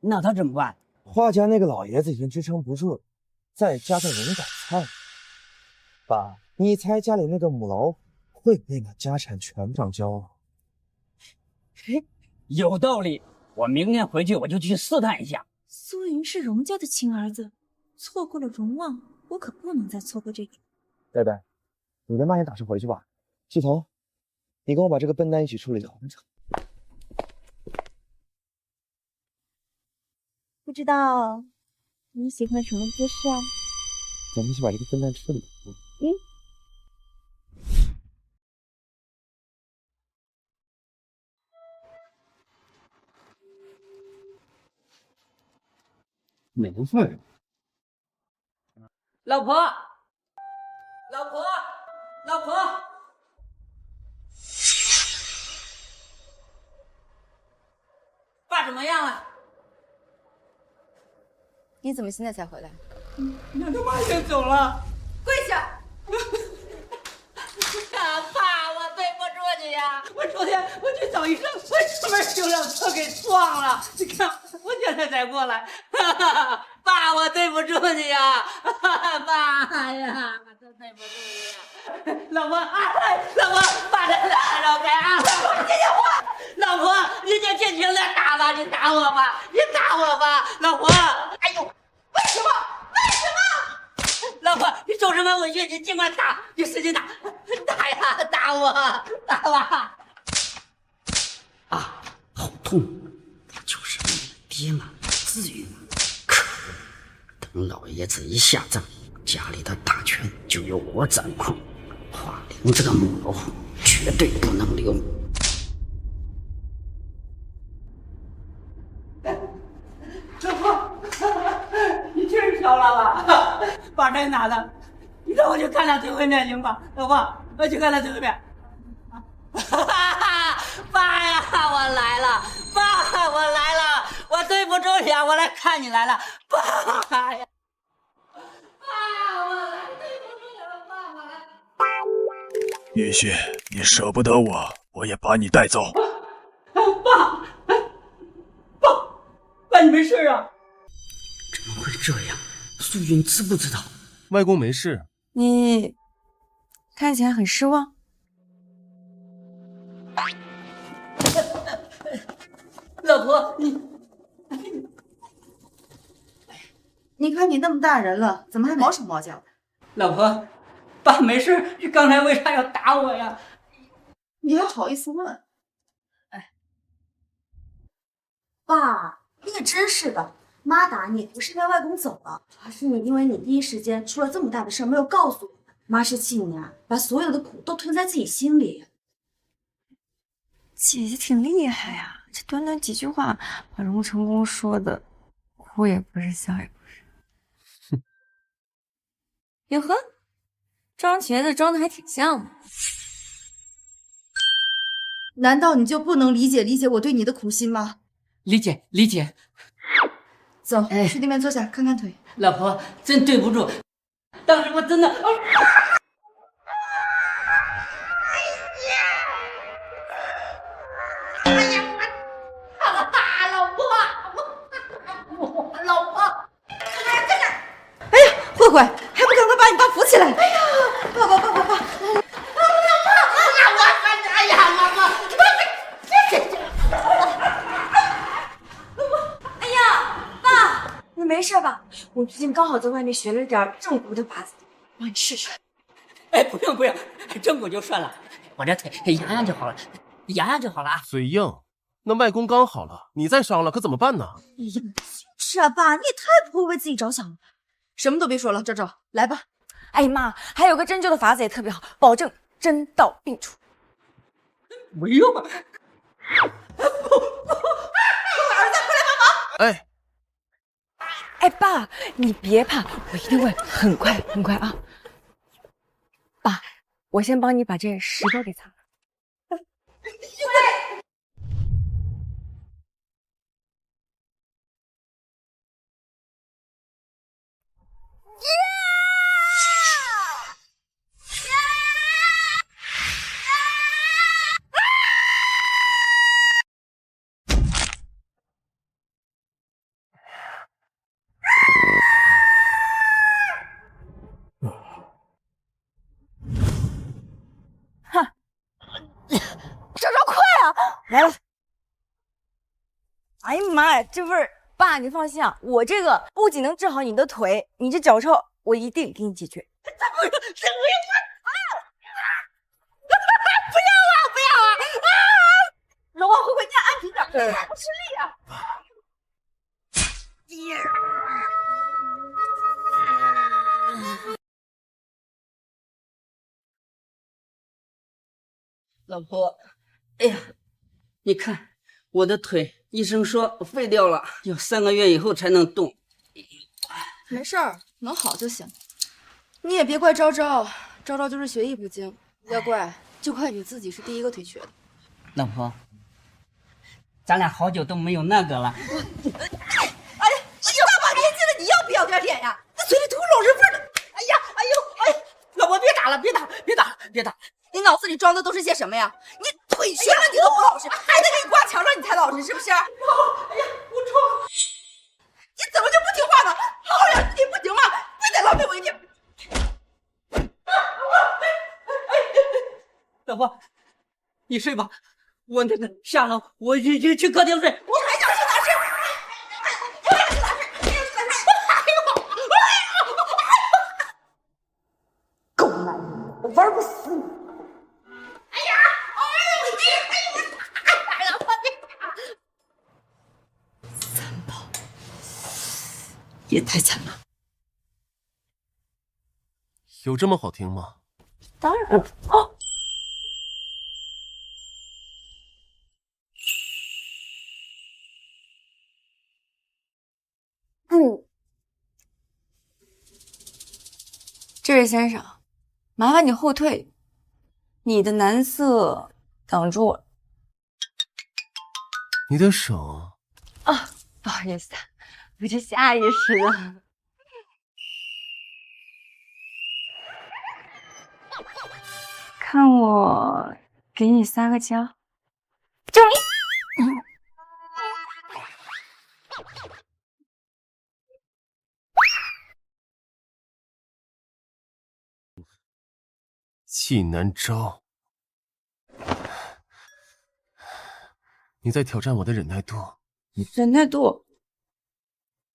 那他怎么办？华家那个老爷子已经支撑不住了，再加上人赶菜。爸，你猜家里那个母老虎会不会把家产全部上交啊？嘿，有道理。我明天回去我就去试探一下。苏云是荣家的亲儿子，错过了荣旺，我可不能再错过这种。贝贝，你跟慢点打车回去吧。季彤，你跟我把这个笨蛋一起处理掉。不知道你喜欢什么姿势啊？咱们一起把这个笨蛋处理掉。没份。老婆，老婆，老婆，爸怎么样了？你怎么现在才回来？那他妈已经走了。跪下！爸，我对不住你呀！我昨天我去找医生，我出门就让车给撞了。你看，我现在才过来。爸，我对不住你呀！爸呀，我真对不住你呀！老婆啊，老婆，把这让开啊！老婆，你听话。老婆，你就尽情的打吧，你打我吧，你打我吧，老婆。哎呦，为什么？为什么？老婆，你受什么委屈？你尽管打，你使劲打，打呀，打我，打吧！啊，好痛！不就是为了爹吗？至于吗？可等老爷子一下葬，家里的大权就由我掌控。华玲这个母老虎绝对不能留。老婆，你确实着了吧？爸在哪呢？你让我去看他最后一面行吧？老婆，我去看他最后一面。爸呀，我来了！爸，我来了！我对不住你啊，我来看你来了，爸呀！爸，我来，对不住你了，爸，我来。也许你舍不得我，我也把你带走。爸，你没事啊？怎么会这样？素云知不知道？外公没事。你看起来很失望。老婆，你看你那么大人了，怎么还毛手毛脚的？老婆，爸没事，你刚才为啥要打我呀？你还好意思问？哎，爸，你也真是的，妈打你不是因为外公走了，而是你因为你第一时间出了这么大的事没有告诉我们。妈是气你啊，把所有的苦都吞在自己心里。姐姐挺厉害呀，这短短几句话把荣成功说的哭也不是笑也不是。哟呵，这双鞋子装的还挺像的。难道你就不能理解我对你的苦心吗？理解理解。走，去那边坐下，看看腿。老婆，真对不住，当时我真的……慧慧，还不赶快把你爸扶起来！哎呀，爸！哎呀，妈妈！哎呀，爸，你没事吧？我最近刚好在外面学了点正骨的法子，帮你试试。哎，不用，正骨就算了，我这腿养养就好了，养养就好了啊。嘴硬，那外公刚好了，你再伤了可怎么办呢？哎呀，是啊，爸，你也太不会为自己着想了。什么都别说了，赵赵，来吧。哎妈，还有个针灸的法子也特别好，保证针到病除。不用啊！哎，哎，爸，你别怕，我一定会很快啊。爸，我先帮你把这石头给擦了。赵赵，快啊！来了。哎呀妈呀，这味儿！爸，你放心啊，我这个不仅能治好你的腿，你这脚臭我一定给你解决。不要啊！龙王，慧慧，你按紧点，不吃力啊！老婆，哎呀，你看我的腿，医生说我废掉了，要3个月以后才能动。没事儿，能好就行。你也别怪昭昭，昭昭就是学艺不精，要怪就怪你自己是第一个腿瘸的。老婆，咱俩好久都没有那个了。哎呀，你大把年纪了，你要不要点脸呀？那嘴里吐老人味儿的。哎呀，哎呦，老婆别打了，别打！你脑子里装的都是些什么呀？你腿瘸了你都不老实，还得给你挂墙上你才老实，是不是？哎呀，我错了。你怎么就不听话呢？好好养自己不行吗？非得浪费我一天。老婆，你睡吧，我那个下楼，我去客厅睡。你还想去哪睡？我还想去哪睡？你想去哪睡？狗男人，我玩不死你！哎呀，三宝也太惨了，有这么好听吗？当然了。哦。这位先生，麻烦你后退，你的男色挡住我了。你的手啊，不好意思，我这下意识的。看我给你撒个娇，救命！纪南昭，你在挑战我的忍耐度。忍耐度？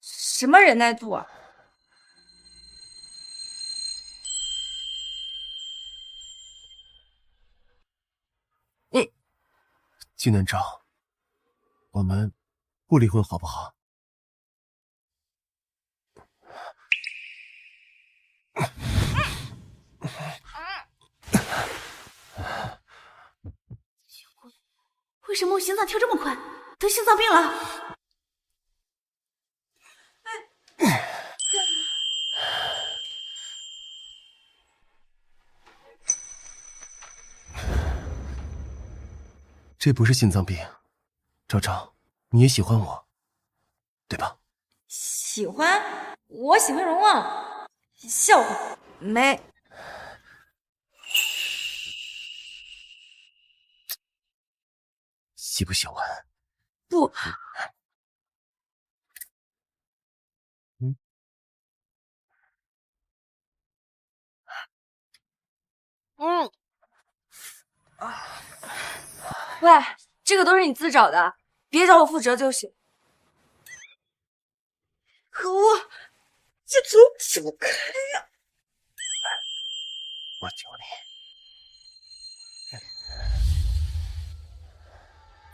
什么忍耐度啊？你，纪南昭，我们不离婚好不好？什么我心脏跳这么快？得心脏病了？这不是心脏病，昭昭，你也喜欢我，对吧？喜欢？我喜欢荣旺？笑话，没。喜不喜欢？不。喂，这个都是你自找的，别找我负责就行。可恶，这怎么解不开呀？我教你。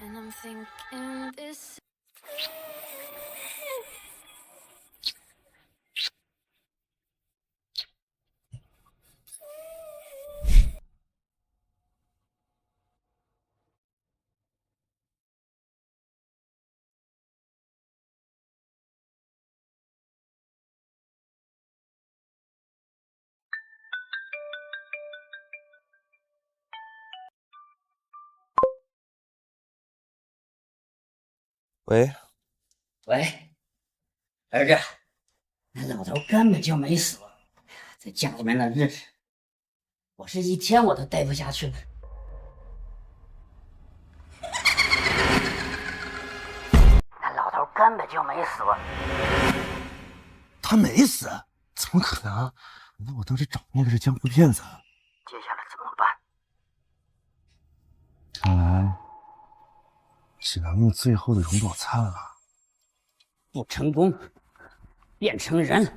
And I'm thinking this. 喂，喂，儿子，那老头根本就没死，在家里面的日子，我是一天我都待不下去了。那老头根本就没死。他没死？怎么可能？那我当时找那个是江湖骗子。接下来怎么办？看来只能用最后的熔宝灿了。不成功，变成人。有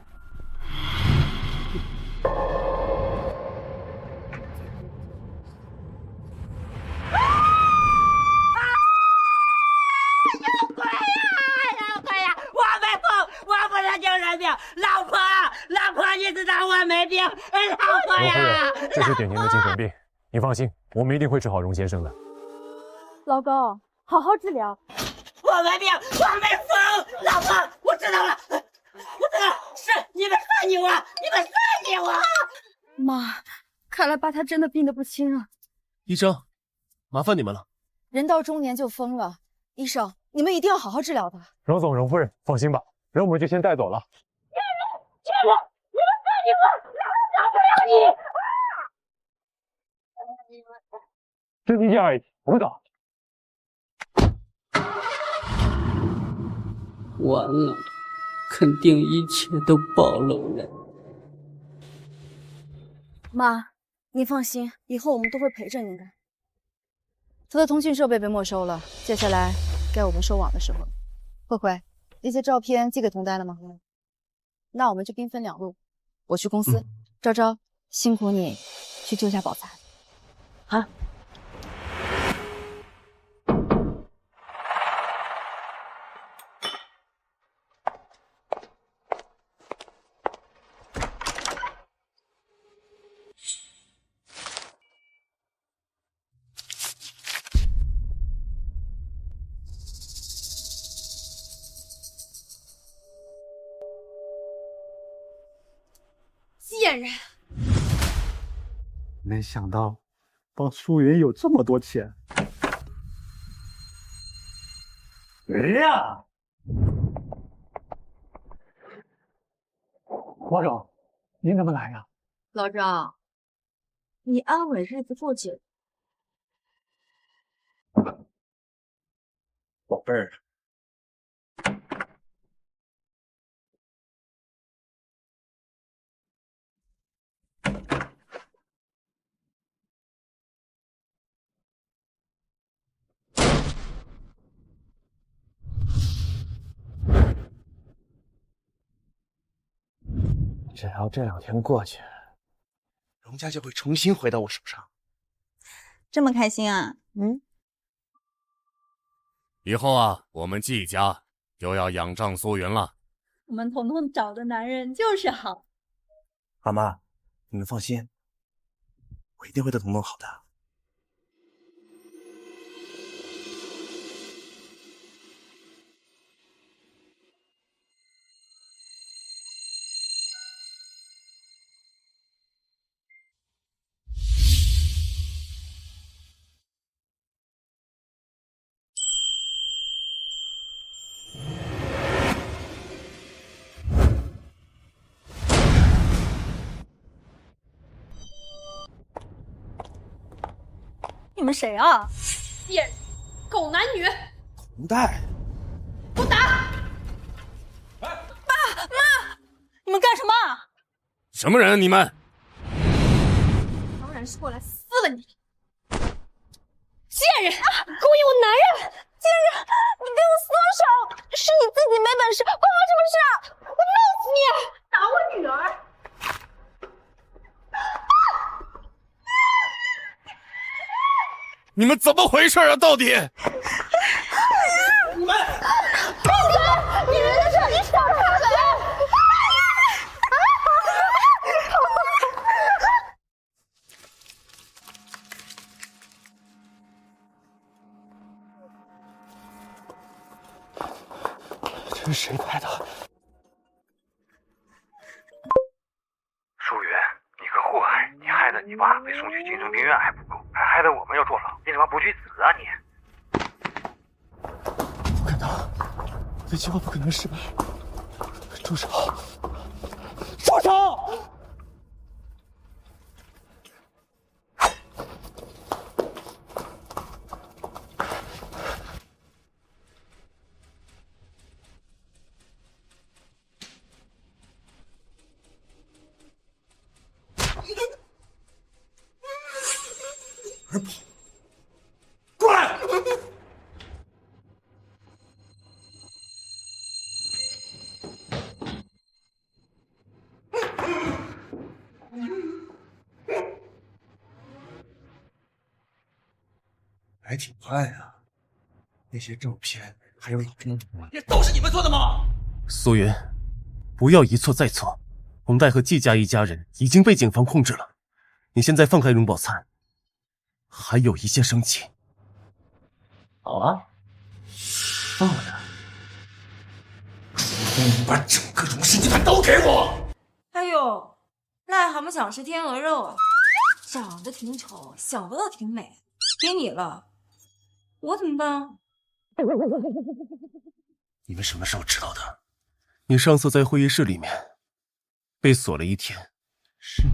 鬼呀！有鬼呀！我没疯，我不是精神病。老婆，老婆，你知道我没病。老婆呀！这是典型的精神病。你放心，我们一定会治好荣先生的。老公，好好治疗。我没病，我没疯。老婆，我知道了，我知道了，是你们害你我，你们害你我。妈，看来爸他真的病得不轻啊。医生，麻烦你们了。人到中年就疯了，医生，你们一定要好好治疗他。荣总、荣夫人，放心吧，人我们就先带走了。chết了！你们害你我，饶不了你！就这样而已，我们走。完了，肯定一切都暴露了。妈，你放心，以后我们都会陪着您的。他的通讯设备被没收了，接下来该我们收网的时候了。慧慧，那些照片寄给童呆了吗？那我们就兵分两路，我去公司，昭昭辛苦你去救下宝残。啊。贱人！没想到帮舒云有这么多钱。呀！王总，您怎么来呀？老赵，你安稳日子过久。宝贝儿。只要这2天过去，荣家就会重新回到我手上。这么开心啊？以后啊，我们季家就要仰仗苏云了。我们彤彤找的男人就是好。阿妈，你们放心，我一定会对彤彤好的。们谁啊？贱人，狗男女！吴代，给我打！妈，你们干什么？什么人？你们？当然是过来撕了你！贱人，勾引我男人！贱人，你给我松手！是你自己没本事，关我什么事？我弄死你！打我女儿！你们怎么回事啊？到底？你们闭嘴！你人的事你少插嘴！这是谁拍的？舒云，你个祸害！你害得你爸被送去精神病院还不够，还害得我们要坐牢，你怎么不去死啊你？不可能，我的计划不可能失败！住手！住手！过来！还挺快啊！那些照片还有影片，也都是你们做的吗？苏云，不要一错再错。洪代和季家一家人已经被警方控制了，你现在放开荣宝灿，还有一线生机。好啊，放了他。除非你把整个荣氏集团都给我！哎呦，癞蛤蟆想吃天鹅肉啊！长得挺丑，想的倒挺美，给你了，我怎么办？你们什么时候知道的？你上次在会议室里面被锁了1天。是你？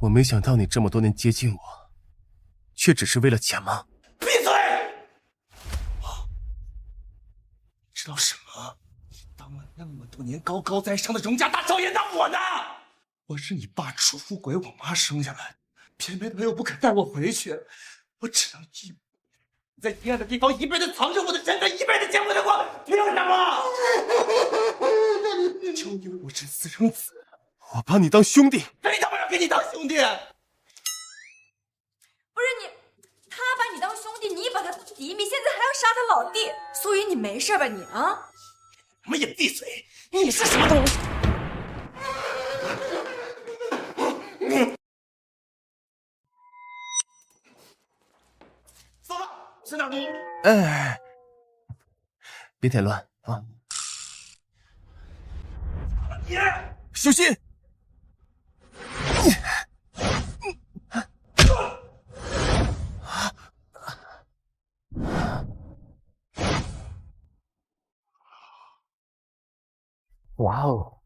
我没想到你这么多年接近我，却只是为了钱吗？闭嘴！你知道什么？你当了那么多年高高在上的荣家大少爷，那我呢？我是你爸出轨我妈生下来的，偏偏他又不肯带我回去，我只能在阴暗的地方一辈子藏着我的身份，一辈子见我的光，凭什么？就因为我是私生子，我把你当兄弟。谁他妈要跟你当兄弟？不是你，他把你当兄弟，你把他当嫡妹，现在还要杀他老弟，苏云，你没事吧你啊？他妈也闭嘴！你是什么东西？走吧，是哪里？哎，别添乱啊！你小心！哇哦！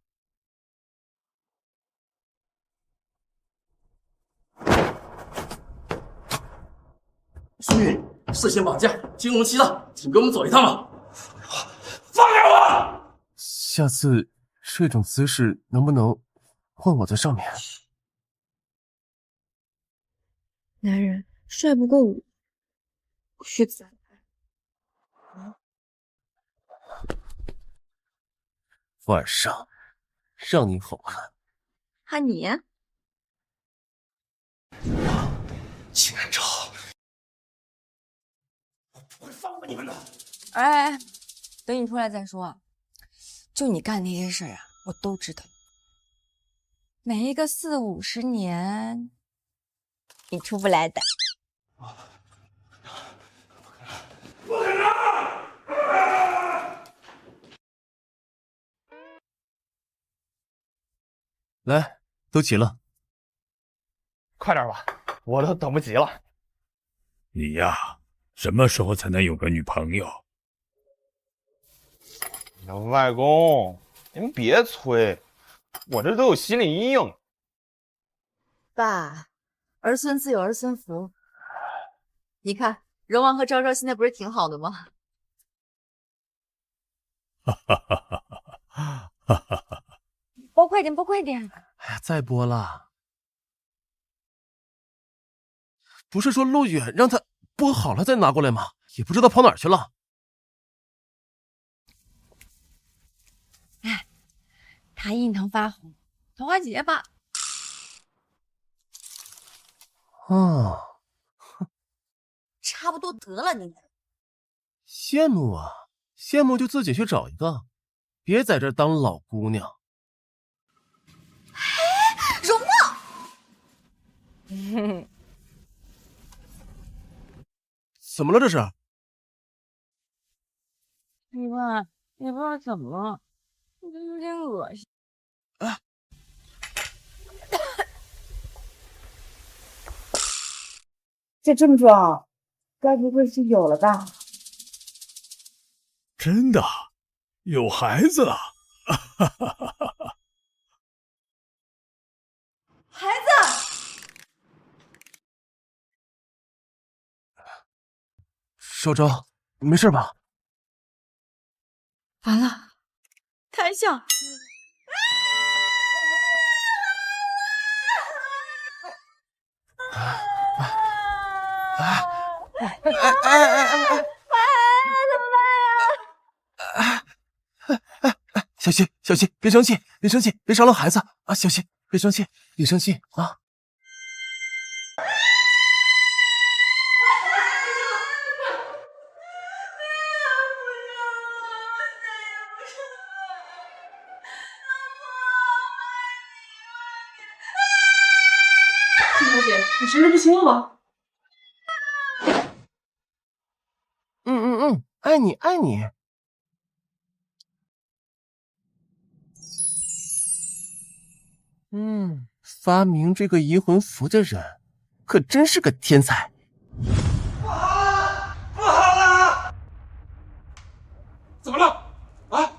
苏云，涉嫌绑架、金融欺诈，请跟我们走一趟吧。放开我！下次这种姿势能不能换我在上面？男人帅不过我，不许再来。晚上让你好看。哈你？季南昭，我不会放过你们的！哎，等你出来再说。就你干那些事啊，我都知道。没个40、50年，你出不来的。不可能！来，都齐了。快点吧，我都等不及了。你呀，什么时候才能有个女朋友？外公，你们别催，我这都有心理阴影。爸，儿孙自有儿孙福，你看，荣王和昭昭现在不是挺好的吗？哈哈哈哈哈！哈哈哈！播快点，播快点！哎呀，再播了。不是说陆远让他播好了再拿过来吗？也不知道跑哪儿去了。哎，他印堂发红，桃花劫吧。哦，差不多得了你。羡慕啊，羡慕就自己去找一个，别在这当老姑娘。荣旺，怎么了这是？你爸也不知道怎么了，我觉得有点恶心。啊！这症状该不会是有了吧？真的，有孩子了！哈哈哈哈哈！孩子，少昭，没事吧？完了，太像。小心，小心，别生气，别生气，别伤了孩子啊！小心，别生气，别生气啊！金小姐，你真的不行了吗？爱你，爱你。发明这个移魂符的人，可真是个天才。不好了！怎么了？啊？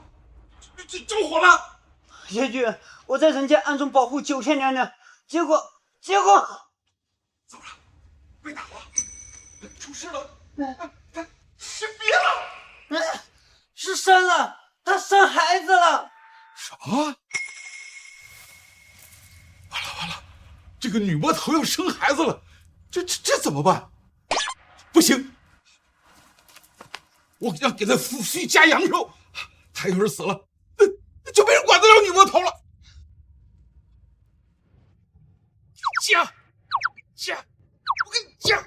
这着火了！爷君，我在人间暗中保护九天娘娘，结果怎么了？被打了？出事了？他生病了？是生了，她生孩子了。啥？完了！这个女魔头要生孩子了，这怎么办？不行，我要给她抚恤加阳寿。她要是死了，那就没人管得了女魔头了。嫁，我跟你讲。